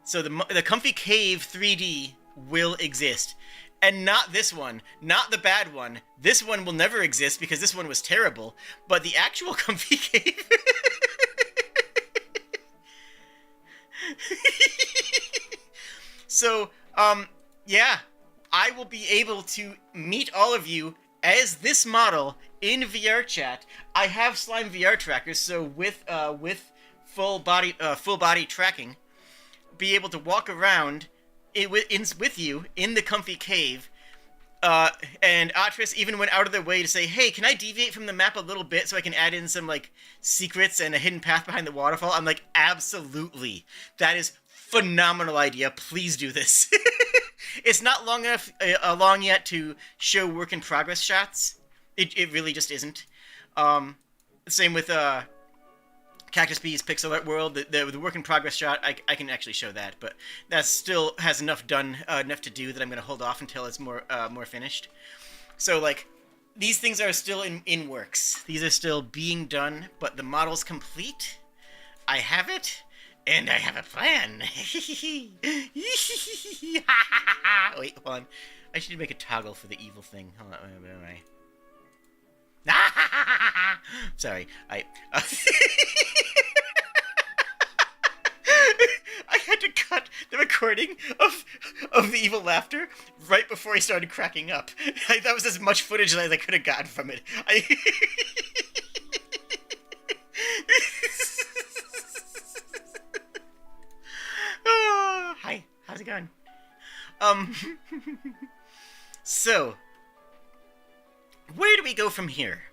[SPEAKER 7] So the Comfy Cave 3D will exist. And not this one, not the bad one. This one will never exist because this one was terrible, but the actual Comfy Cave. So, yeah, I will be able to meet all of you as this model in VR chat. I have Slime VR trackers, so with full body tracking, be able to walk around with you in the Comfy Cave. And Atris even went out of their way to say, hey, can I deviate from the map a little bit so I can add in some, like, secrets and a hidden path behind the waterfall? I'm like, absolutely. That is phenomenal idea. Please do this. It's not long enough long yet to show work in progress shots. It really just isn't. Same with Cactus Bee's Pixel Art World. The work in progress shot, I can actually show that, but that still has enough to do that I'm going to hold off until it's more finished. So, like, these things are still in works. These are still being done, but the model's complete. I have it, and I have a plan. Wait, hold on. I should make a toggle for the evil thing. Hold on, where am I? Sorry, I had to cut the recording of the evil laughter right before he started cracking up. That was as much footage as I could have gotten from it. Oh, hi, how's it going? So, where do we go from here?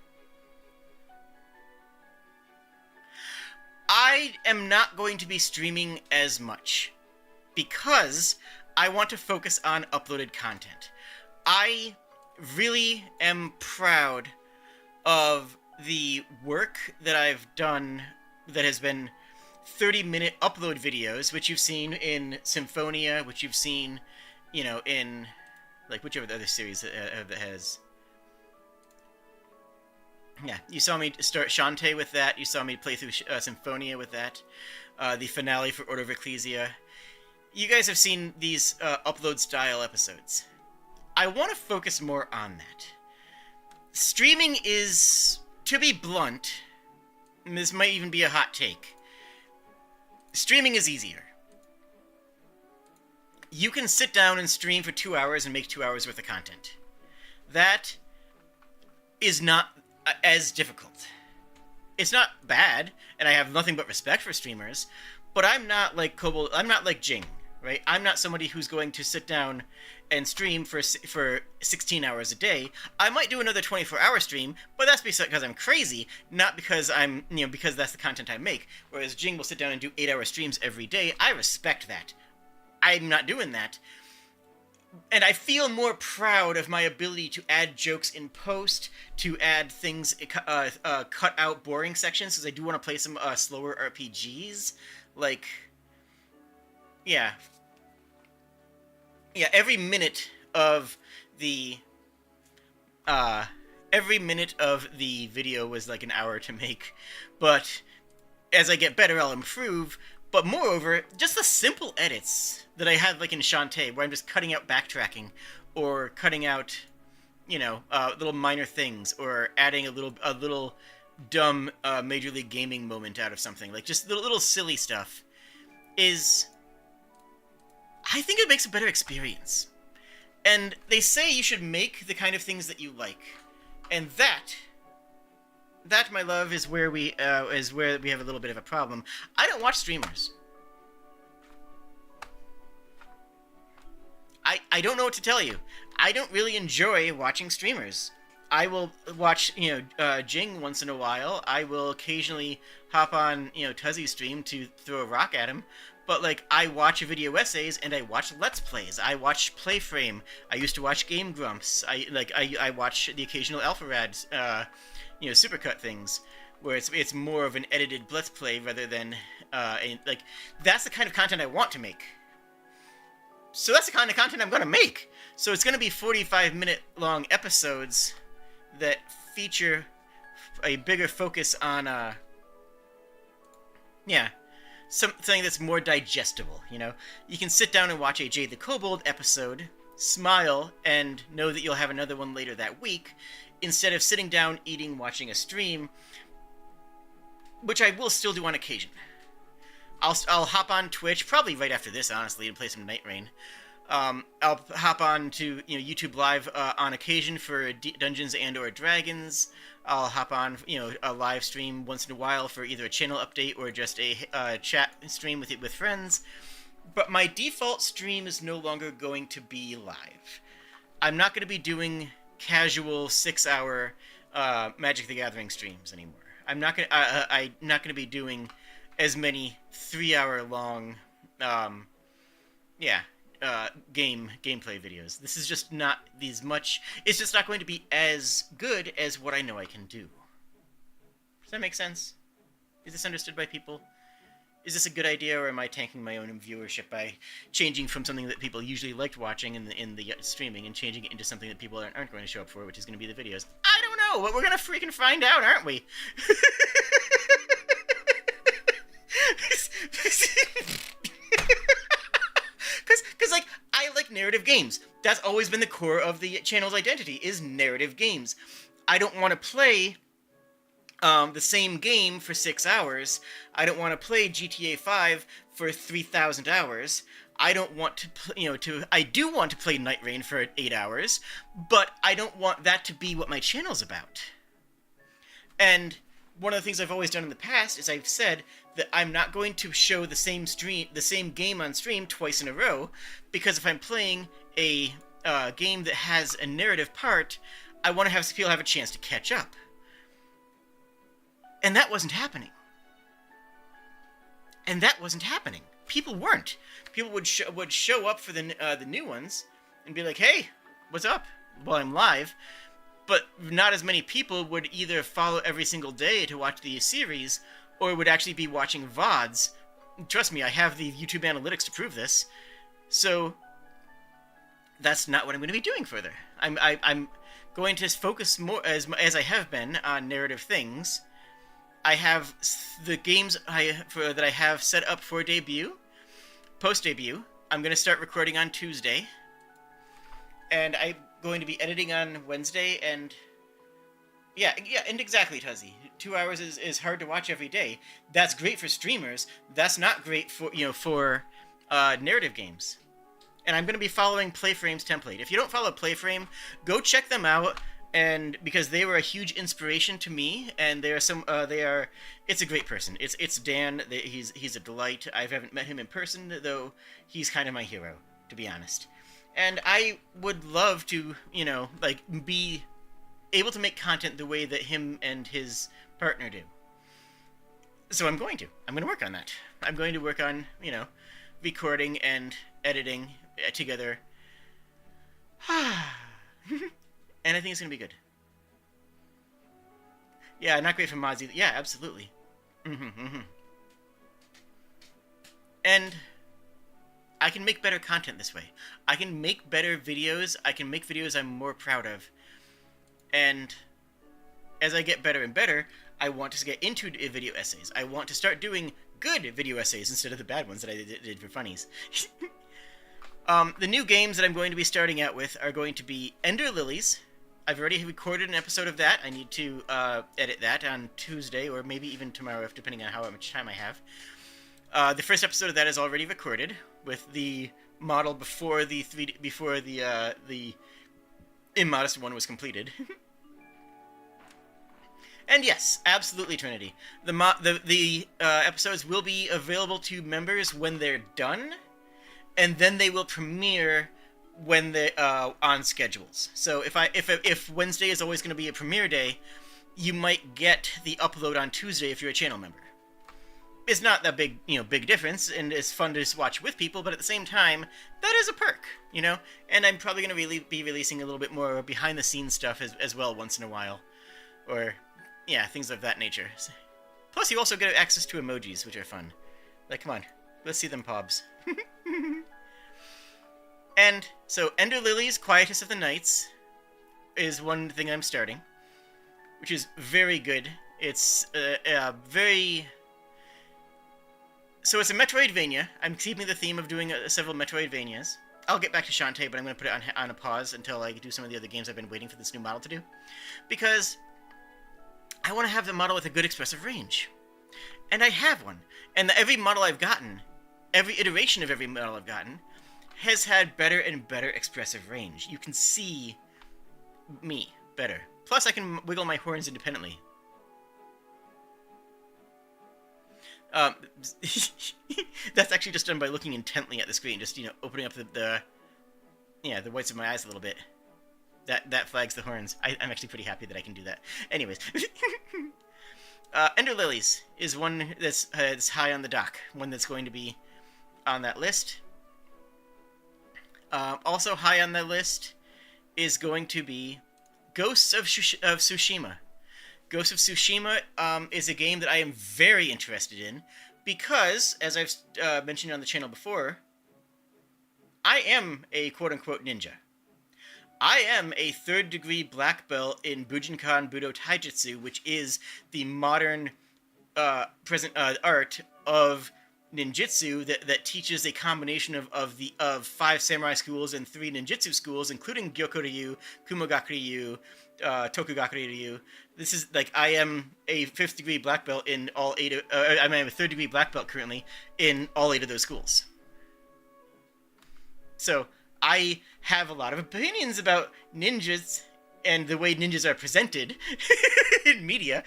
[SPEAKER 7] I am not going to be streaming as much because I want to focus on uploaded content. I really am proud of the work that I've done that has been 30-minute upload videos, which you've seen in Symphonia, which you've seen, you know, in, like, whichever the other series that has... Yeah, you saw me start Shantae with that. You saw me play through Symphonia with that. The finale for Order of Ecclesia. You guys have seen these upload-style episodes. I want to focus more on that. Streaming is, to be blunt, this might even be a hot take, Streaming is easier. You can sit down and stream for 2 hours and make 2 hours worth of content. That is not as difficult. It's not bad, and I have nothing but respect for streamers, but I'm not like Kobold, I'm not like Jing, right? I'm not somebody who's going to sit down and stream for 16 hours a day. I might do another 24-hour stream, but that's because I'm crazy, not because because that's the content I make. Whereas Jing will sit down and do 8-hour streams every day. I respect that. I'm not doing that. And I feel more proud of my ability to add jokes in post, to add things, cut out boring sections, because I do want to play some slower RPGs. Like, yeah, every minute of the video was like an hour to make, but as I get better, I'll improve. But moreover, just the simple edits that I have, like in Shantae, where I'm just cutting out backtracking, or cutting out, little minor things, or adding a little dumb Major League Gaming moment out of something, like just little silly stuff, I think it makes a better experience. And they say you should make the kind of things that you like, and that, my love, is where we have a little bit of a problem. I don't watch streamers. I don't know what to tell you. I don't really enjoy watching streamers. I will watch, Jing once in a while. I will occasionally hop on, Tuzzy's stream to throw a rock at him. But, like, I watch video essays, and I watch Let's Plays. I watch Playframe. I used to watch Game Grumps. I watch the occasional AlphaRad, supercut things, where it's more of an edited Let's Play rather than, that's the kind of content I want to make. So that's the kind of content I'm going to make. So it's going to be 45-minute long episodes that feature a bigger focus on, something that's more digestible, You can sit down and watch a Jade the Kobold episode, smile, and know that you'll have another one later that week, instead of sitting down, eating, watching a stream, which I will still do on occasion. I'll hop on Twitch, probably right after this, honestly, and play some Night Rain. I'll hop on to YouTube Live on occasion for Dungeons and or Dragons. I'll hop on a live stream once in a while for either a channel update or just a chat stream with friends. But my default stream is no longer going to be live. I'm not going to be doing casual 6-hour Magic the Gathering streams anymore. I'm not gonna be doing as many 3-hour long gameplay videos. This is just not it's just not going to be as good as what I know I can do. Does that make sense? Is this understood by people? Is this a good idea, or am I tanking my own viewership by changing from something that people usually liked watching in the streaming and changing it into something that people aren't going to show up for, which is going to be the videos? I don't know, but we're going to freaking find out, aren't we? Because, I like narrative games. That's always been the core of the channel's identity, is narrative games. I don't want to play the same game for 6 hours. I don't want to play GTA 5 for 3,000 hours. I don't want to I do want to play Night Rain for 8 hours, but I don't want that to be what my channel's about. And one of the things I've always done in the past is I've said that I'm not going to show the same game on stream twice in a row, because if I'm playing a game that has a narrative part, I want to have people have a chance to catch up. And that wasn't happening. People weren't. People would show up for the new ones and be like, "Hey, what's up?" while I'm live. But not as many people would either follow every single day to watch the series, or would actually be watching VODs. Trust me, I have the YouTube analytics to prove this. So that's not what I'm going to be doing further. I'm going to focus more, as I have been, on narrative things. I have the games that I have set up for post-debut. I'm going to start recording on Tuesday. And I'm going to be editing on Wednesday and Yeah, and exactly, Tuzzy. 2 hours is hard to watch every day. That's great for streamers. That's not great for narrative games. And I'm going to be following Playframe's template. If you don't follow Playframe, go check them out. And because they were a huge inspiration to me, and it's a great person. It's Dan. He's a delight. I haven't met him in person, though he's kind of my hero, to be honest. And I would love to, be able to make content the way that him and his partner do. So I'm going to work on that. I'm going to work on, recording and editing together. And I think it's going to be good. Yeah, not great for mods either. Yeah, absolutely. And I can make better content this way. I can make better videos. I can make videos I'm more proud of. And as I get better and better, I want to get into video essays. I want to start doing good video essays instead of the bad ones that I did for funnies. The new games that I'm going to be starting out with are going to be Ender Lilies. I've already recorded an episode of that. I need to edit that on Tuesday or maybe even tomorrow, depending on how much time I have. The first episode of that is already recorded with the model before the immodest one was completed. And yes, absolutely, Trinity. The episodes will be available to members when they're done, and then they will premiere when they on schedules. So if Wednesday is always going to be a premiere day, you might get the upload on Tuesday if you're a channel member. It's not that big difference, and it's fun to watch with people, but at the same time, that is a perk, And I'm probably going to be releasing a little bit more behind-the-scenes stuff as well once in a while. Or, yeah, things of that nature. Plus, you also get access to emojis, which are fun. Like, come on, let's see them pobs. And, so, Ender Lilies, Quietest of the Nights, is one thing I'm starting, which is very good. It's very... So it's a Metroidvania. I'm keeping the theme of doing several Metroidvanias. I'll get back to Shantae, but I'm going to put it on a pause until I do some of the other games I've been waiting for this new model to do. Because I want to have the model with a good expressive range. And I have one. And every model I've gotten, every iteration of every model I've gotten, has had better and better expressive range. You can see me better. Plus, I can wiggle my horns independently. That's actually just done by looking intently at the screen, just, opening up the whites of my eyes a little bit. That flags the horns. I'm actually pretty happy that I can do that. Anyways. Ender Lilies is one that's high on the dock. One that's going to be on that list. Also high on the list is going to be Ghosts of Tsushima. Ghost of Tsushima is a game that I am very interested in because, as I've mentioned on the channel before, I am a quote-unquote ninja. I am a third-degree black belt in Bujinkan Budo Taijutsu, which is the modern present art of ninjutsu that teaches a combination of 5 samurai schools and 3 ninjutsu schools, including Gyokuryu, Kumogakuryu, Tokugakuryu. This is I am a 5th degree black belt in all 8. I'm a 3rd degree black belt currently in all 8 of those schools. So I have a lot of opinions about ninjas and the way ninjas are presented in media.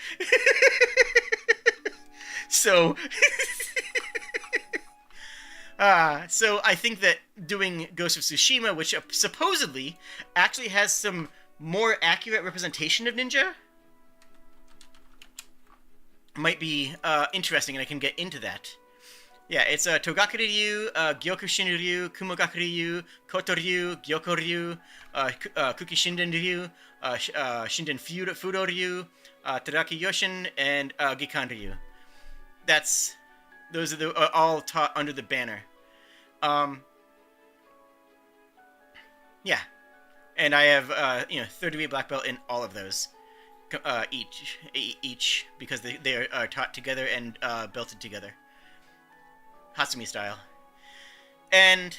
[SPEAKER 7] So I think that doing Ghost of Tsushima, which supposedly actually has some more accurate representation of ninja, might be interesting, and I can get into that. Yeah, it's Togakuryu, Gyokushinryu, Kumogakuryu, Kotoryu, Gyokoryu, Kukishindenryu, Shinden Fudoryu, Tadaki Yoshin, and Gikanryu. Those are all taught under the banner. Yeah. And I have, 3rd degree black belt in all of those. Each, because they are taught together and belted together. Hatsumi style. And,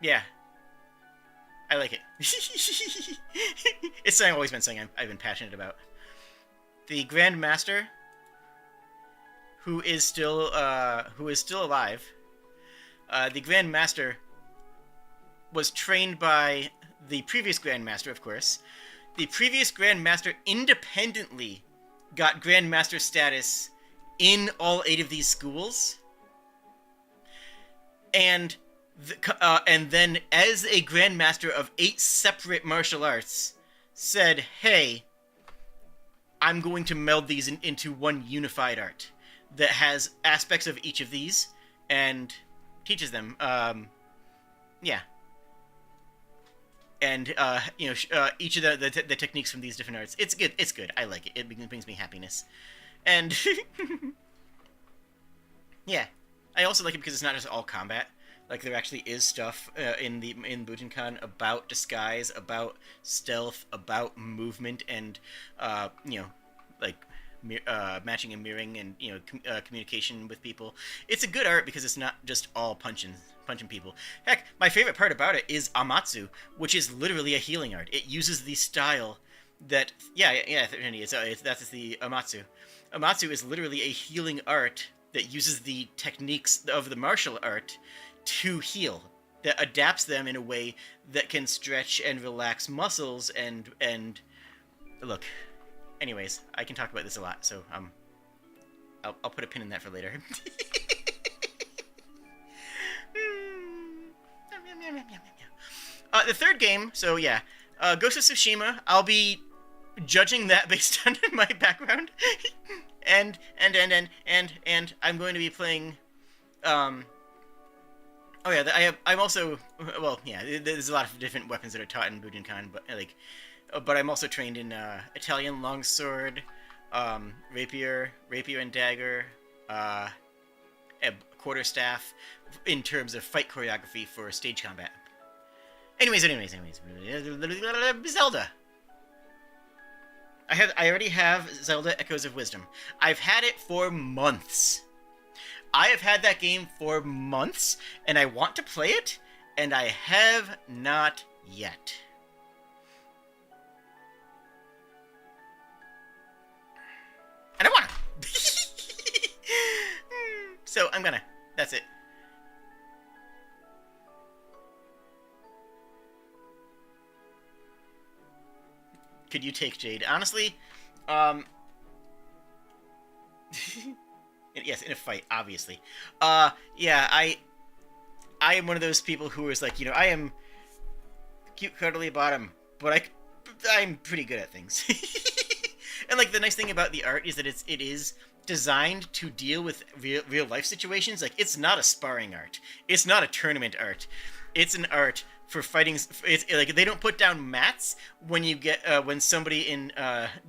[SPEAKER 7] yeah. I like it. It's something I've always been saying I've been passionate about. The Grand Master, who is still alive. The Grand Master was trained by the previous Grand Master, of course. The previous Grand Master independently got Grand Master status in all 8 of these schools. And then, as a Grand Master of 8 separate martial arts, said, hey, I'm going to meld these into one unified art that has aspects of each of these and teaches them. Yeah. And, each of the techniques from these different arts. It's good. It's good. I like it. It brings me happiness. And, yeah. I also like it because it's not just all combat. Like, there actually is stuff in Budokan about disguise, about stealth, about movement, and, matching and mirroring and, communication with people. It's a good art because it's not just all punching people. Heck, my favorite part about it is Amatsu, which is literally a healing art. It uses the style that... that's the Amatsu. Amatsu is literally a healing art that uses the techniques of the martial art to heal, that adapts them in a way that can stretch and relax muscles and look. Anyways, I can talk about this a lot, so I'll put a pin in that for later. The third game, so yeah, Ghost of Tsushima. I'll be judging that based on my background, and I'm going to be playing. Oh yeah, I'm also, well, yeah, there's a lot of different weapons that are taught in Budokan, but I'm also trained in Italian longsword, rapier and dagger, a quarterstaff, in terms of fight choreography for stage combat. Anyways, Zelda. I already have Zelda Echoes of Wisdom. I've had it for months. I have had that game for months, and I want to play it, and I have not yet. And I want to. So I'm gonna. That's it. Could you take Jade? Honestly, yes, in a fight, obviously. Yeah, I am one of those people who is like, I am cute, cuddly bottom, but I'm pretty good at things. And like the nice thing about the art is that it is designed to deal with real life situations. Like, it's not a sparring art. It's not a tournament art. It's an art for fighting. It's like they don't put down mats when you get when somebody in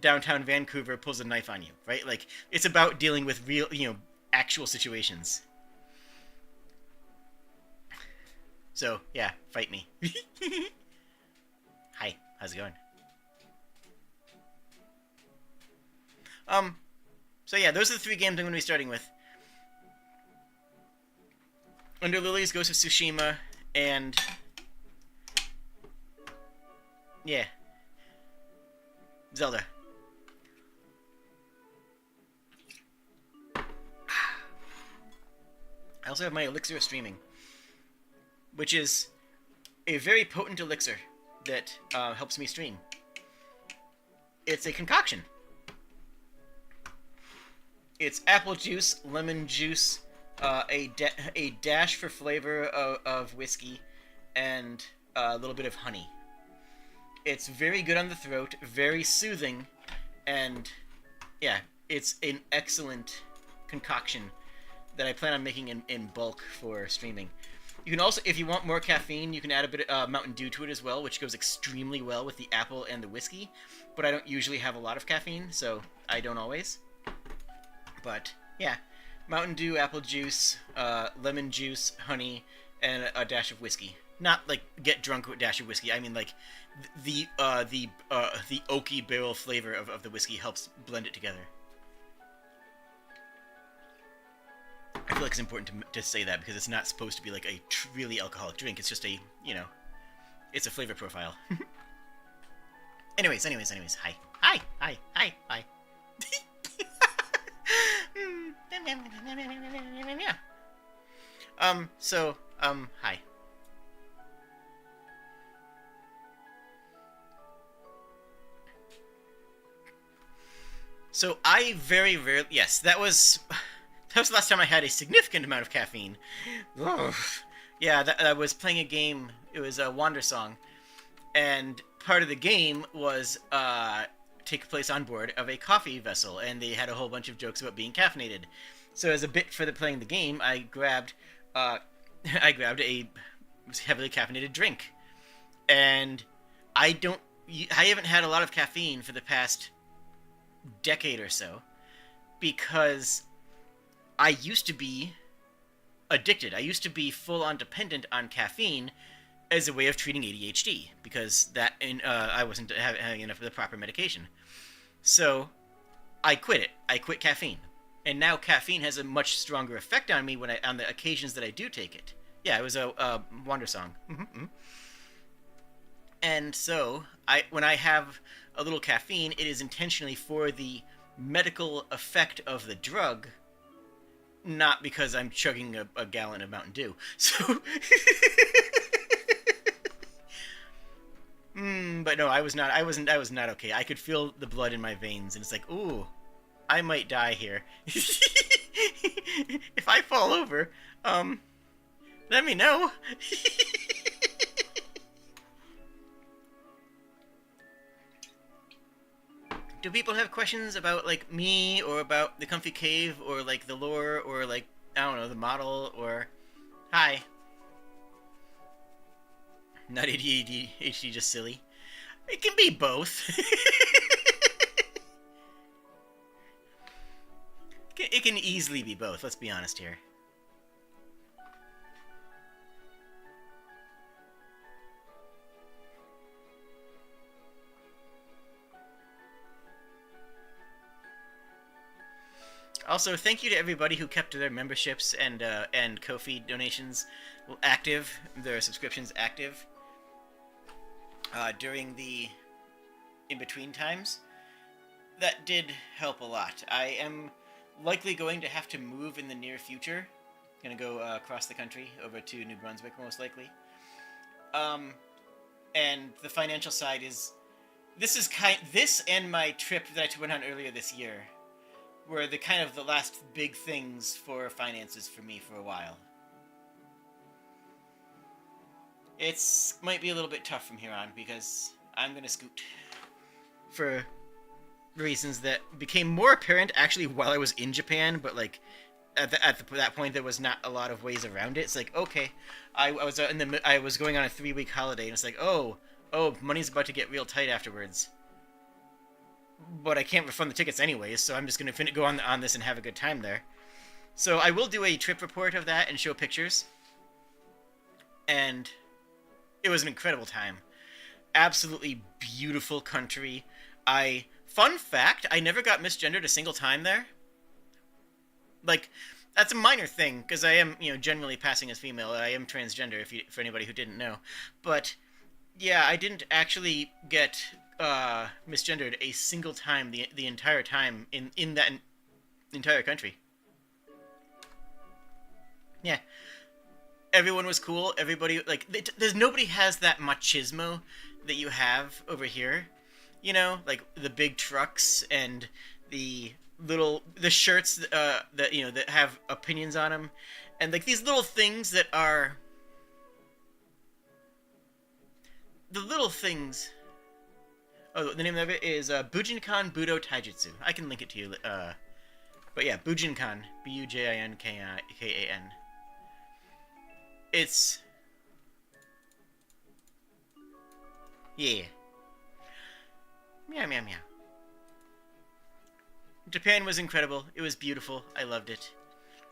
[SPEAKER 7] downtown Vancouver pulls a knife on you, right? Like, it's about dealing with real, actual situations. So yeah, fight me. Hi, how's it going? So yeah, those are the 3 games I'm going to be starting with. Under Lily's Ghost of Tsushima, and yeah, Zelda. I also have my Elixir of Streaming, which is a very potent elixir that helps me stream. It's a concoction. It's apple juice, lemon juice, a dash for flavor of whiskey, and a little bit of honey. It's very good on the throat, very soothing, and yeah, it's an excellent concoction that I plan on making in bulk for streaming. You can also, if you want more caffeine, you can add a bit of Mountain Dew to it as well, which goes extremely well with the apple and the whiskey, but I don't usually have a lot of caffeine, so I don't always. But yeah, Mountain Dew, apple juice, lemon juice, honey, and a dash of whiskey. Not like get drunk with a dash of whiskey. I mean like the oaky barrel flavor of the whiskey helps blend it together. I feel like it's important to say that because it's not supposed to be like a really alcoholic drink. It's just a It's a flavor profile. anyways. Hi. Hi. Hi. So I very rarely, yes, that was the last time I had a significant amount of caffeine. Ugh. Yeah, I was playing a game. It was a Wander Song, and part of the game was take place on board of a coffee vessel, and they had a whole bunch of jokes about being caffeinated. So as a bit for playing the game, I grabbed a heavily caffeinated drink, and I haven't had a lot of caffeine for the past decade or so, because I used to be addicted. I used to be full on dependent on caffeine as a way of treating ADHD, because I wasn't having enough of the proper medication. So I quit it. I quit caffeine, and now caffeine has a much stronger effect on me on the occasions that I do take it. Yeah, it was a Wander Song. And so when I have a little caffeine, it is intentionally for the medical effect of the drug, not because I'm chugging a gallon of Mountain Dew. So, but no, I was not okay. I could feel the blood in my veins, and it's like, ooh, I might die here. If I fall over, let me know. Do people have questions about, like, me, or about the Comfy Cave, or, like, the lore, or, like, I don't know, the model, or... Hi. Not ADHD, just silly. It can be both. It can easily be both, let's be honest here. Also, thank you to everybody who kept their memberships and Ko-fi donations active, their subscriptions active during the in-between times. That did help a lot. I am likely going to have to move in the near future. Gonna go across the country over to New Brunswick, most likely. And the financial side is this and my trip that I went on earlier this year were the last big things for finances for me for a while. It's might be a little bit tough from here on, because I'm gonna scoot for reasons that became more apparent actually while I was in Japan, but like at that point there was not a lot of ways around it. It's like, okay, I was going on a 3-week holiday, and it's like, oh, money's about to get real tight afterwards. But I can't refund the tickets anyways, so I'm just going to go on this and have a good time there. So I will do a trip report of that and show pictures. And it was an incredible time. Absolutely beautiful country. Fun fact, I never got misgendered a single time there. Like, that's a minor thing, because I am, generally passing as female. I am transgender, for anybody who didn't know. But, yeah, I didn't actually get misgendered a single time the entire time in that entire country. Yeah. Everyone was cool. Everybody, like, there's nobody has that machismo that you have over here. Like the big trucks and the shirts that have opinions on them, and like these little things that are the little things. Oh, the name of it is Bujinkan Budo Taijutsu. I can link it to you. But yeah, Bujinkan, Bujinkan. It's yeah. Meow meow meow. Japan was incredible. It was beautiful. I loved it.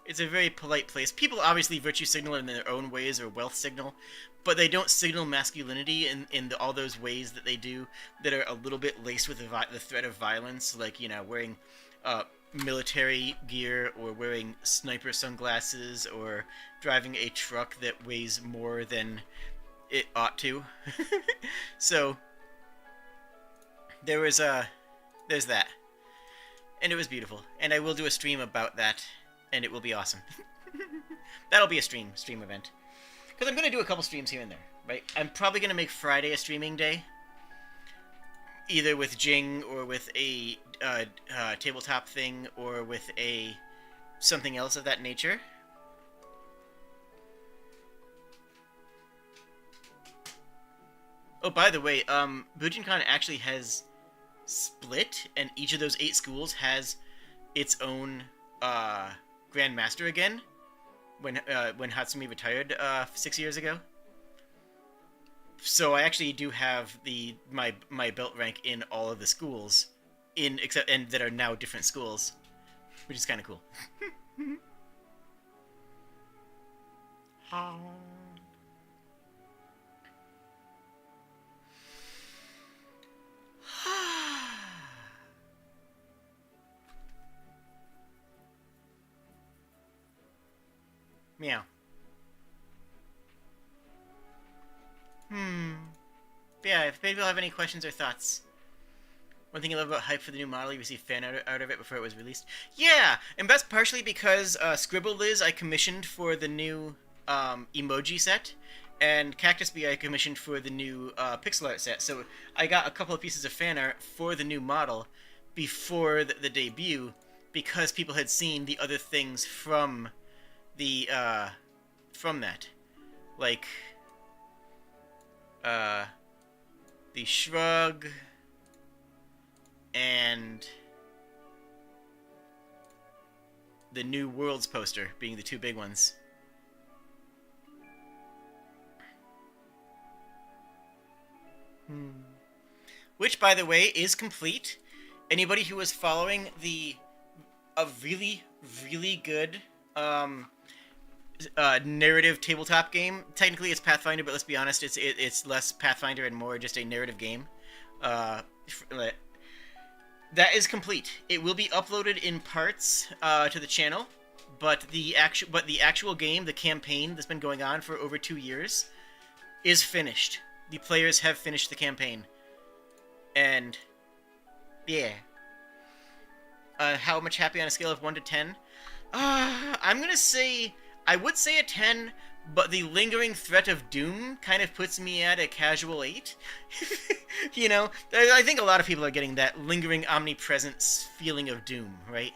[SPEAKER 7] It's a very polite place. People obviously virtue signal in their own ways, or wealth signal, but they don't signal masculinity in all those ways that they do, that are a little bit laced with the threat of violence, like, wearing military gear, or wearing sniper sunglasses, or driving a truck that weighs more than it ought to. So there's that, and it was beautiful, and I will do a stream about that, and it will be awesome. That'll be a stream event, because I'm gonna do a couple streams here and there, right? I'm probably gonna make Friday a streaming day, either with Jing or with a tabletop thing or with a something else of that nature. Oh, by the way, Bujinkan actually has split, and each of those 8 schools has its own Grand Master again. When Hatsumi retired 6 years ago. So I actually do have my belt rank in all of the schools, and that are now different schools, which is kind of cool. Meow. Yeah, if maybe you'll have any questions or thoughts. One thing I love about hype for the new model, you received fan out of it before it was released. Yeah, and that's partially because Scribble Liz I commissioned for the new emoji set, and Cactus Bee I commissioned for the new pixel art set. So I got a couple of pieces of fan art for the new model before the debut, because people had seen the other things from the from that, like the shrug and the New Worlds poster being the 2 big ones. Which, by the way, is complete. Anybody who was following a really, really good narrative tabletop game. Technically, it's Pathfinder, but let's be honest, it's less Pathfinder and more just a narrative game. That is complete. It will be uploaded in parts to the channel, but the actual game, the campaign that's been going on for over 2 years, is finished. The players have finished the campaign, and yeah. How much happy on a scale of 1 to 10? I'm gonna say, I would say a 10, but the lingering threat of doom kind of puts me at a casual 8. You know, I think a lot of people are getting that lingering, omnipresent feeling of doom, right?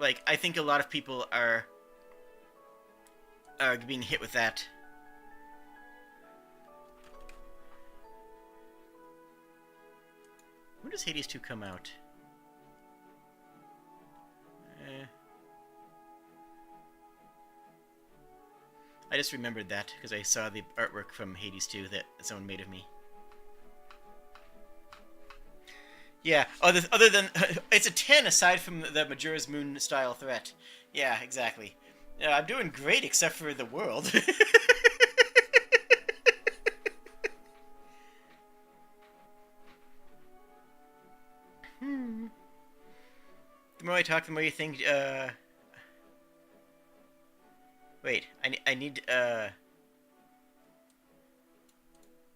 [SPEAKER 7] Like, I think a lot of people are being hit with that. When does Hades 2 come out? I just remembered that because I saw the artwork from Hades 2 that someone made of me. Yeah, other than it's a 10 aside from the Majora's Moon style threat. Yeah, exactly. I'm doing great except for the world. The more I talk, the more you think, wait, I need,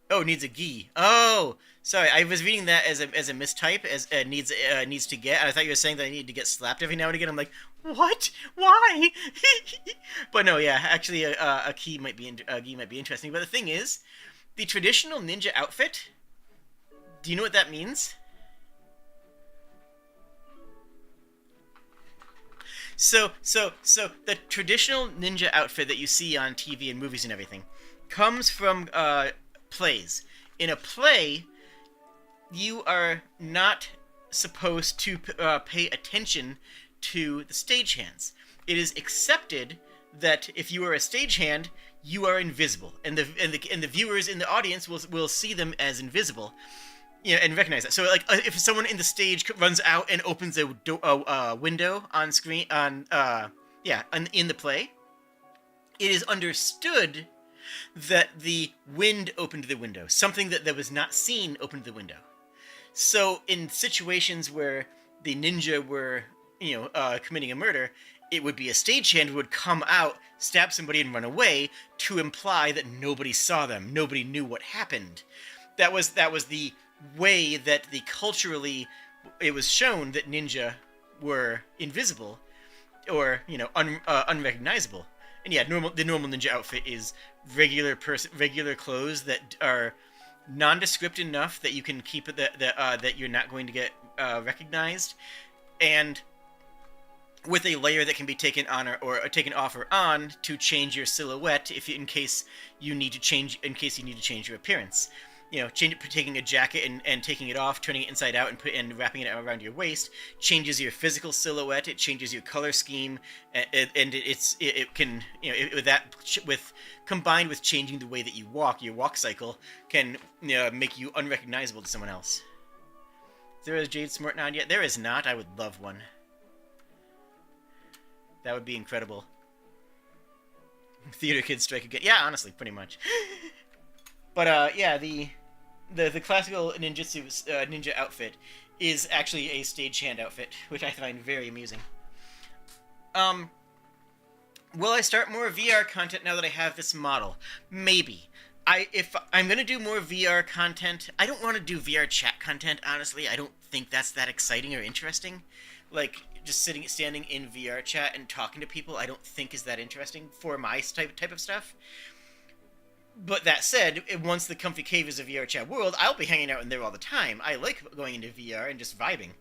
[SPEAKER 7] oh, needs a gi. Oh, sorry, I was reading that as a mistype, as needs to get, and I thought you were saying that I need to get slapped every now and again. I'm like, what? Why? But no, yeah, actually, a gi might be interesting. But the thing is, the traditional ninja outfit, do you know what that means? So the traditional ninja outfit that you see on TV and movies and everything comes from plays. In a play, you are not supposed to pay attention to the stagehands. It is accepted that if you are a stagehand, you are invisible, and the viewers in the audience will see them as invisible. Yeah, and recognize that. So, like, if someone in the stage runs out and opens a window on screen, in the play, it is understood that the wind opened the window. Something that was not seen opened the window. So, in situations where the ninja were, committing a murder, it would be a stagehand who would come out, stab somebody, and run away to imply that nobody saw them, nobody knew what happened. That was the way that culturally it was shown that ninja were invisible, or unrecognizable. And yeah, the normal ninja outfit is regular clothes that are nondescript enough that you can keep it that you're not going to get recognized, and with a layer that can be taken on or taken off or on to change your silhouette in case you need to change your appearance. Taking a jacket and taking it off, turning it inside out, and wrapping it around your waist changes your physical silhouette. It changes your color scheme, combined with changing the way that you walk, your walk cycle can make you unrecognizable to someone else. Is there a Jade Smart Nod yet? There is not. I would love one. That would be incredible. Theater kids strike again. Yeah, honestly, pretty much. But yeah, the classical ninja outfit is actually a stagehand outfit, which I find very amusing. Will I start more VR content now that I have this model? Maybe. If I'm gonna do more VR content, I don't want to do VR chat content, honestly. I don't think that's that exciting or interesting. Like, just standing in VR chat and talking to people, I don't think is that interesting for my type of stuff. But that said, once the Comfy Cave is a VR chat world, I'll be hanging out in there all the time. I like going into VR and just vibing.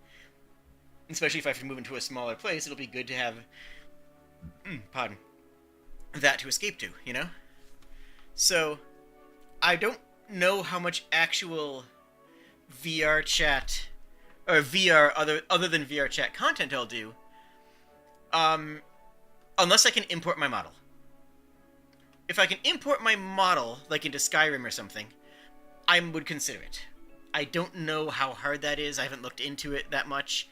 [SPEAKER 7] Especially if I have to move into a smaller place, it'll be good to have that to escape to, So, I don't know how much actual VR chat, or VR other than VR chat content I'll do, unless I can import my model. If I can import my model, like into Skyrim or something, I would consider it. I don't know how hard that is. I haven't looked into it that much,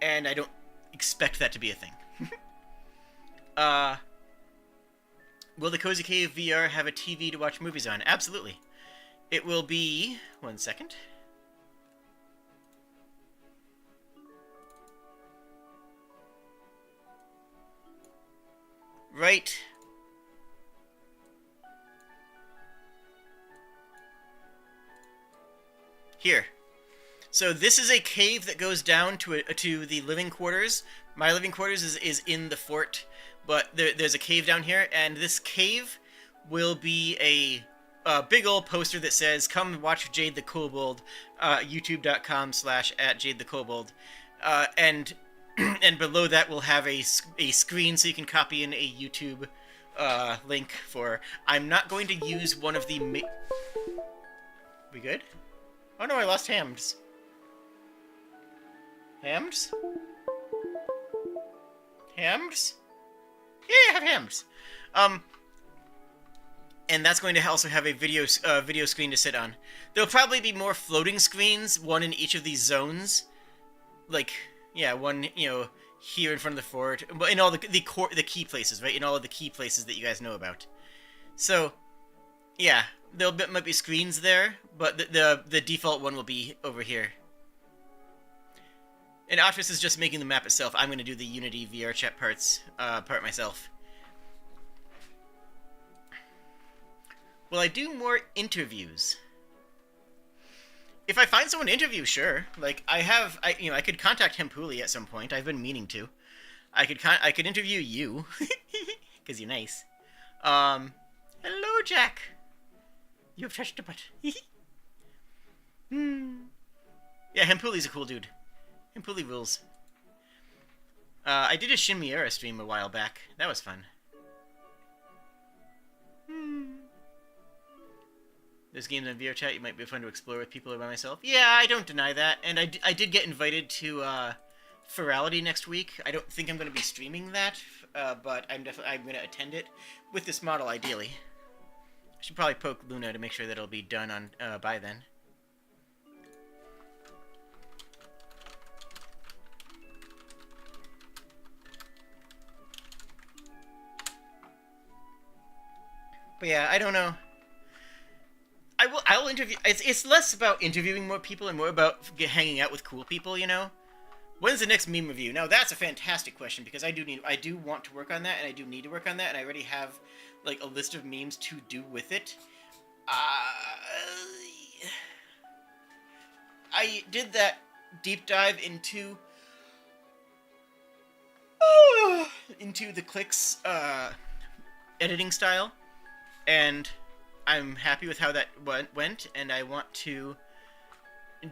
[SPEAKER 7] and I don't expect that to be a thing. Will the Cozy Cave VR have a TV to watch movies on? Absolutely. It will be... 1 second. Right... here. So this is a cave that goes down to the living quarters. My living quarters is in the fort, but there's a cave down here, and this cave will be a big old poster that says, "Come watch Jade the Kobold," youtube.com/@Jade the Kobold, and below that we'll have a screen so you can copy in a YouTube link for. I'm not going to use one of the. We good? Oh no, I lost hams. Hams? Hams? Yeah, I have hams. And that's going to also have a video screen to sit on. There'll probably be more floating screens, one in each of these zones. Like, yeah, one, here in front of the fort, but in all the key places, right? In all of the key places that you guys know about. So, yeah. There might be screens there, but the default one will be over here. And Atris is just making the map itself. I'm going to do the Unity VR chat part myself. Will I do more interviews? If I find someone to interview, sure. Like I could contact Hempuli at some point. I've been meaning to. I could interview you because you're nice. Hello, Jack. You've touched a butt. Yeah, Hempuli's a cool dude. Hempuli rules. I did a Shin Miura stream a while back. That was fun. There's games on VR chat you might be fun to explore with people or by myself. Yeah, I don't deny that. And I did get invited to Ferality next week. I don't think I'm going to be streaming that, but I'm going to attend it with this model, ideally. I should probably poke Luna to make sure that it'll be done on by then. But yeah, I don't know. I'll interview. It's less about interviewing more people and more about hanging out with cool people, When's the next meme review? Now that's a fantastic question because I do want to work on that, and I do need to work on that, and I already have like a list of memes to do with it. I did that deep dive into the Clicks editing style, and I'm happy with how that went, and I want to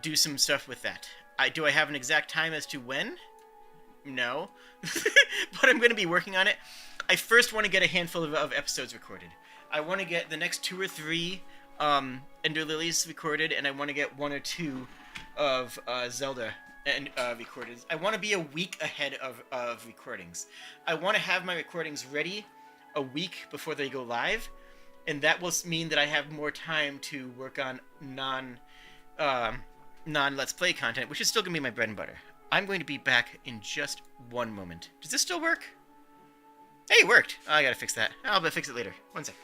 [SPEAKER 7] do some stuff with that. Do I have an exact time as to when? No. But I'm going to be working on it. I first want to get a handful of episodes recorded. I want to get the next 2 or 3 Ender Lilies recorded, and I want to get 1 or 2 of Zelda and recorded. I want to be a week ahead of recordings. I want to have my recordings ready a week before they go live, and that will mean that I have more time to work on non-Let's Play content, which is still going to be my bread and butter. I'm going to be back in just one moment. Does this still work? Hey, it worked! Oh, I gotta fix that. I'll fix it later. One sec.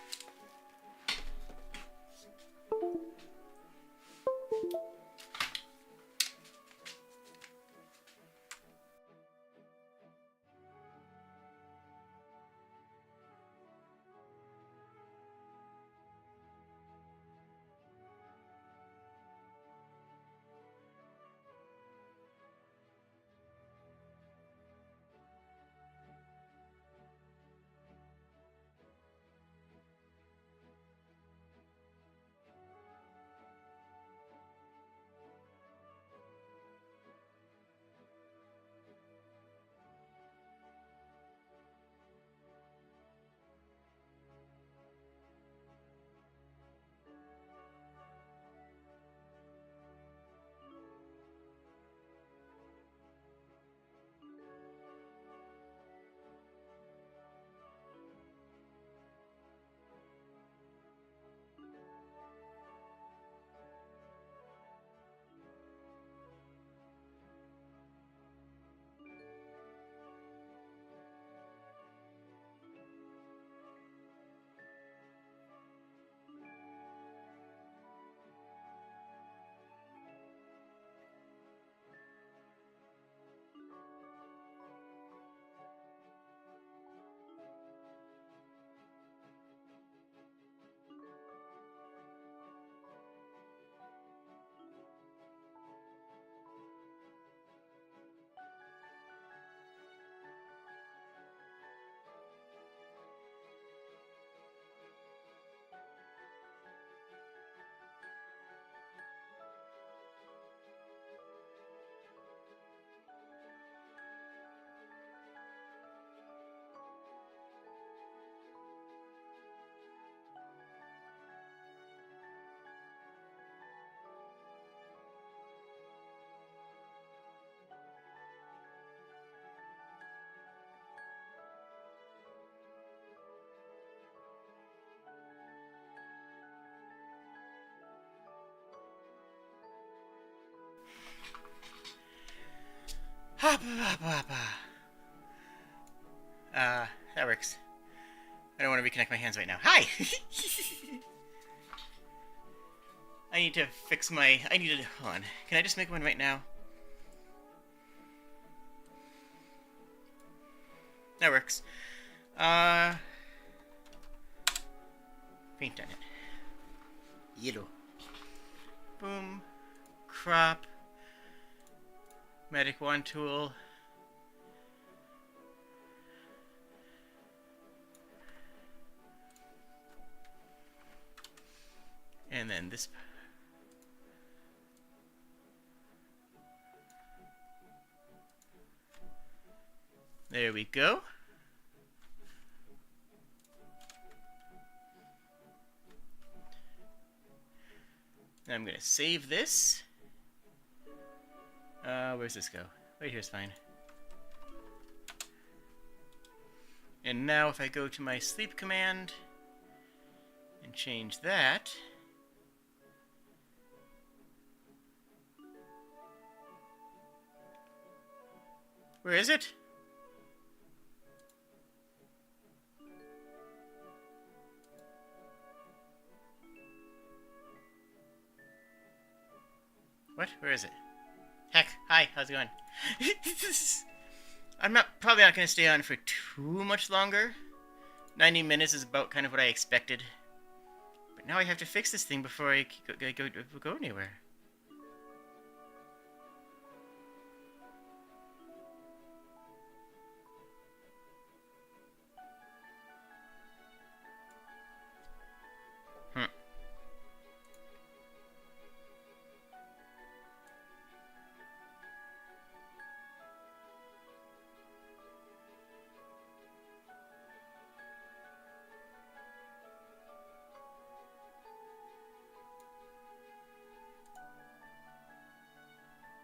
[SPEAKER 7] That works. I don't want to reconnect my hands right now. Hi! I need to fix my... Hold on. Can I just make one right now? That works. Paint on it. Yellow. Boom. Crop. Magic wand tool. And then this. There we go. Now I'm going to save this. Where's this go? Right here's fine. And now if I go to my sleep command and change that, where is it? What? Where is it? Heck, hi, how's it going? I'm probably not going to stay on for too much longer. 90 minutes is about kind of what I expected. But now I have to fix this thing before I go anywhere.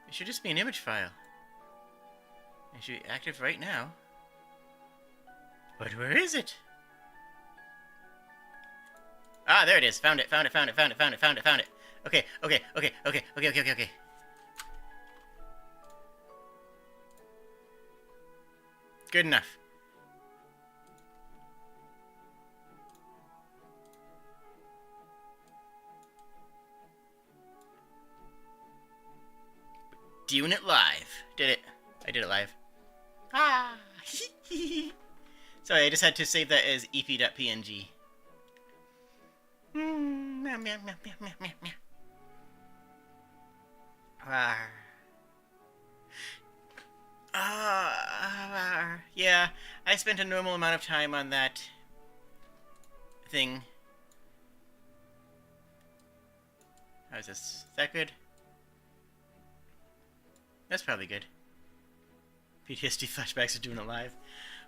[SPEAKER 7] It should just be an image file. It should be active right now. But where is it? Ah, there it is. Found it. Found it. Okay. Good enough. Doing it live. Did it. I did it live. Ah! Sorry, I just had to save that as ep.png. Meow, meow, meow, meow, meow, meow, meow. Yeah, I spent a normal amount of time on that thing. How's this? Is that good? That's probably good. PTSD flashbacks of doing it live.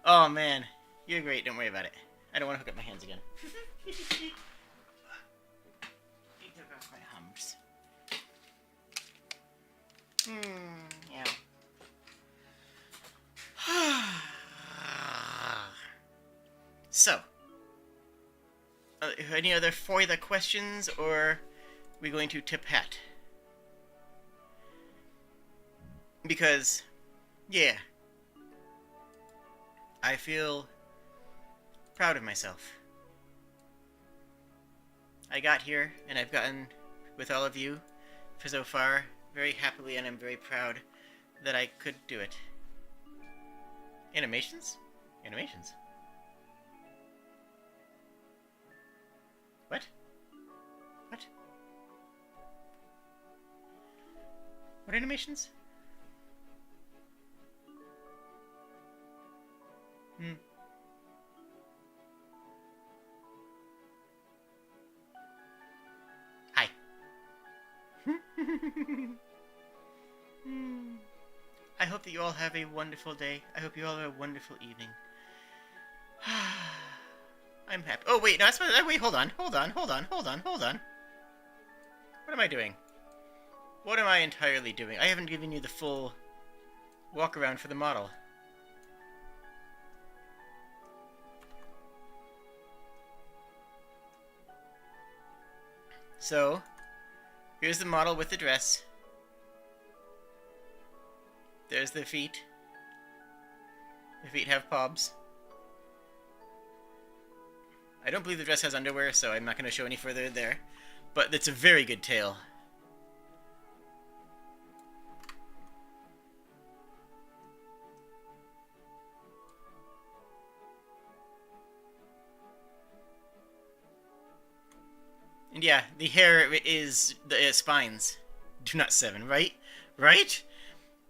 [SPEAKER 7] Oh man, you're great, don't worry about it. I don't want to hook up my hands again. He took off my humps. Yeah. So, any other further questions, or are we going to tip hat? Because, yeah, I feel proud of myself. I got here, and I've gotten with all of you for so far very happily, and I'm very proud that I could do it. Animations? Animations. What? What? What animations? Hi. I hope that you all have a wonderful day. I hope you all have a wonderful evening. I'm happy. Oh, wait, no, that's what, wait, hold on. What am I doing? What am I entirely doing? I haven't given you the full walk around for the model. So, here's the model with the dress. There's the feet. The feet have pobs. I don't believe the dress has underwear, so I'm not going to show any further there. But it's a very good tail. And yeah, the hair is the spines. Do not 7, right? Right?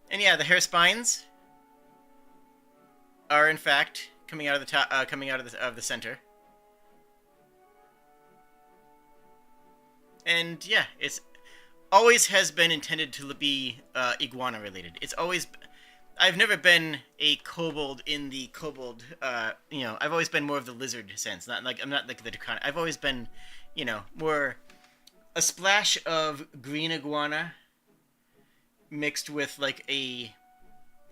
[SPEAKER 7] And yeah, the hair spines are in fact coming out of the top, coming out of the center. And yeah, it's always has been intended to be iguana related. It's always, I've never been a kobold in the kobold. You know, I've always been more of the lizard sense. Not like I'm not like the draconic. I've always been, you know, more a splash of green iguana mixed with like a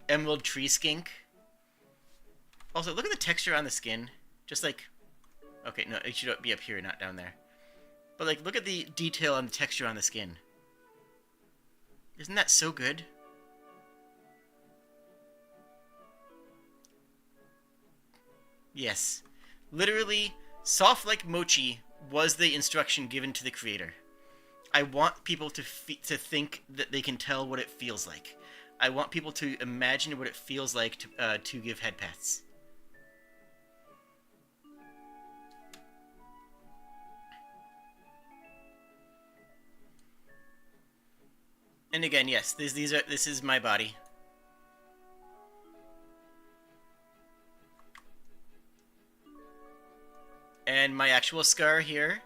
[SPEAKER 7] emerald tree skink. Also, look at the texture on the skin. Just like, okay, no, it should be up here, not down there. But like, look at the detail on the texture on the skin. Isn't that so good? Yes. Literally, soft like mochi was the instruction given to the creator. I want people to think that they can tell what it feels like. I want people to imagine what it feels like to give head pats. And again, yes, this is my body. And my actual scar here.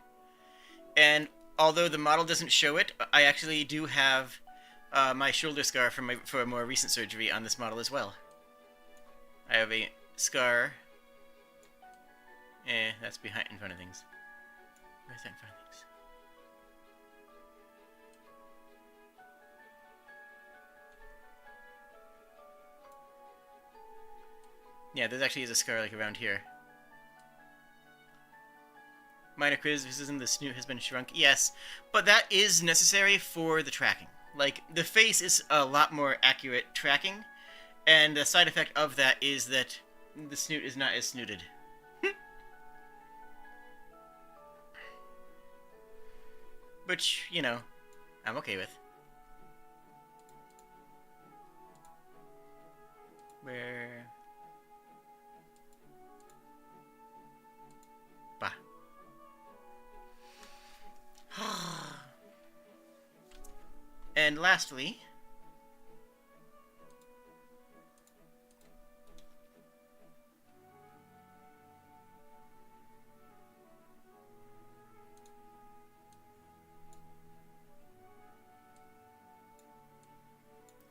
[SPEAKER 7] And although the model doesn't show it, I actually do have my shoulder scar for a more recent surgery on this model as well. I have a scar. That's in front of things. Where's that in front of things? Yeah, there actually is a scar like around here. Minor criticism, the snoot has been shrunk. Yes, but that is necessary for the tracking. Like, the face is a lot more accurate tracking, and the side effect of that is that the snoot is not as snooted. Which, you know, I'm okay with. Where... Bah. And lastly,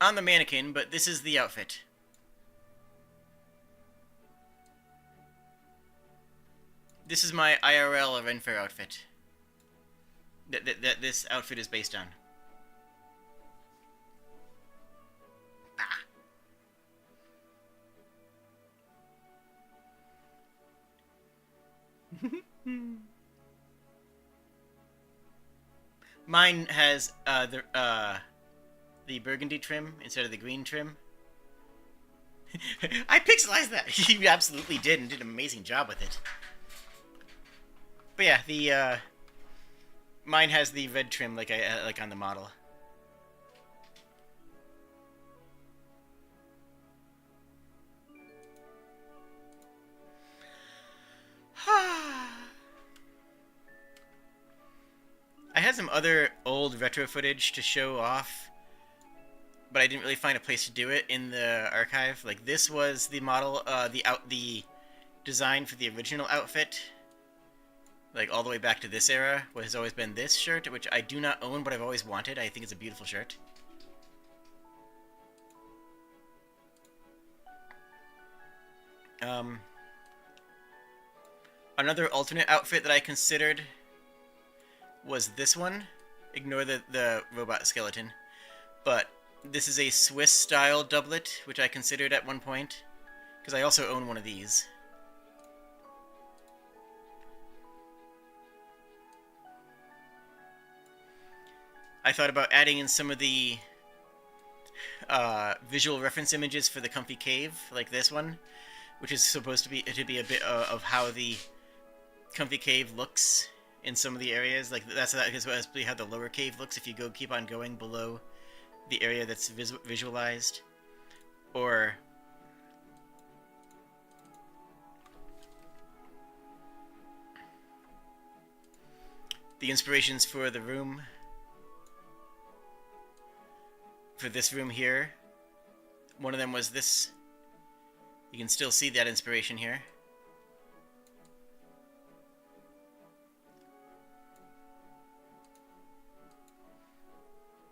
[SPEAKER 7] on the mannequin, but this is the outfit. This is my IRL Renfair outfit. That this outfit is based on. Mine has the burgundy trim instead of the green trim. I pixelized that. You absolutely did, and did an amazing job with it. But yeah, the mine has the red trim like on the model. I had some other old retro footage to show off, but I didn't really find a place to do it in the archive. Like, this was the model, the design for the original outfit, like all the way back to this era, what has always been this shirt, which I do not own, but I've always wanted. I think it's a beautiful shirt. Another alternate outfit that I considered was this one. Ignore the robot skeleton. But this is a Swiss-style doublet, which I considered at one point, because I also own one of these. I thought about adding in some of the visual reference images for the comfy cave, like this one, which is supposed to be a bit of how the comfy cave looks in some of the areas. Like, that's basically how the lower cave looks if you keep on going below the area that's visualized. Or the inspirations for the room. For this room here, one of them was this. You can still see that inspiration here.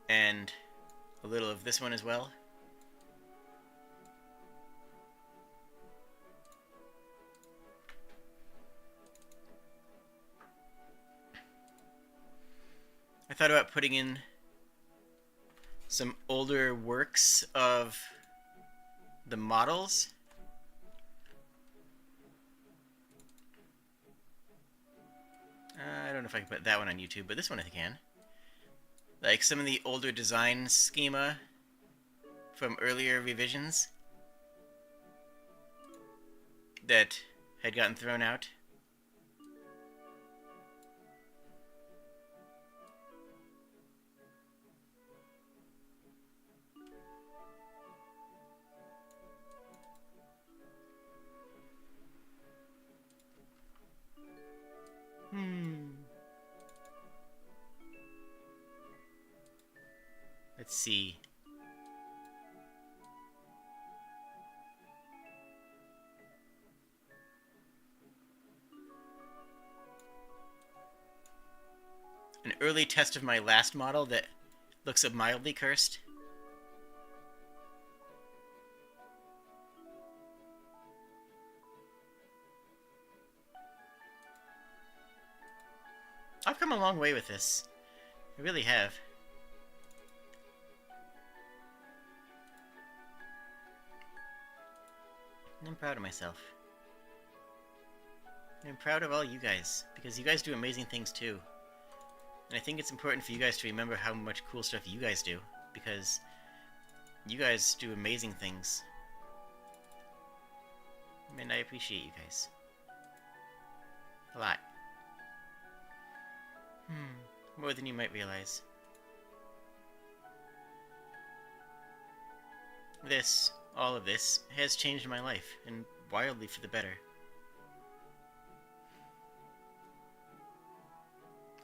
[SPEAKER 7] And a little of this one as well. I thought about putting in some older works of the models. I don't know if I can put that one on YouTube, but this one I can. Like some of the older design schema from earlier revisions that had gotten thrown out. Let's see. An early test of my last model that looks mildly cursed. I've come a long way with this. I really have. And I'm proud of myself. And I'm proud of all you guys, because you guys do amazing things too. And I think it's important for you guys to remember how much cool stuff you guys do, because you guys do amazing things. And I appreciate you guys. A lot. More than you might realize. All of this, has changed my life, and wildly for the better.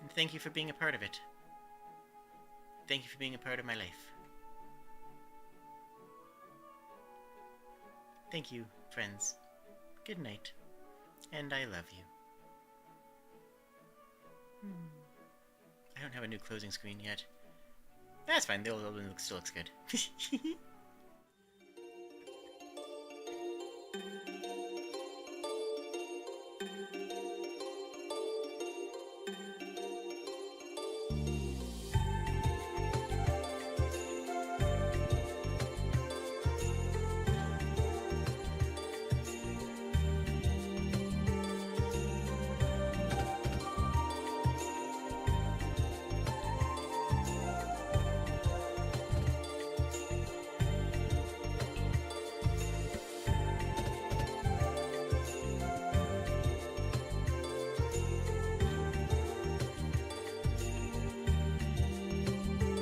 [SPEAKER 7] And thank you for being a part of it. Thank you for being a part of my life. Thank you, friends. Good night. And I love you. I don't have a new closing screen yet. That's fine, the old one still looks good.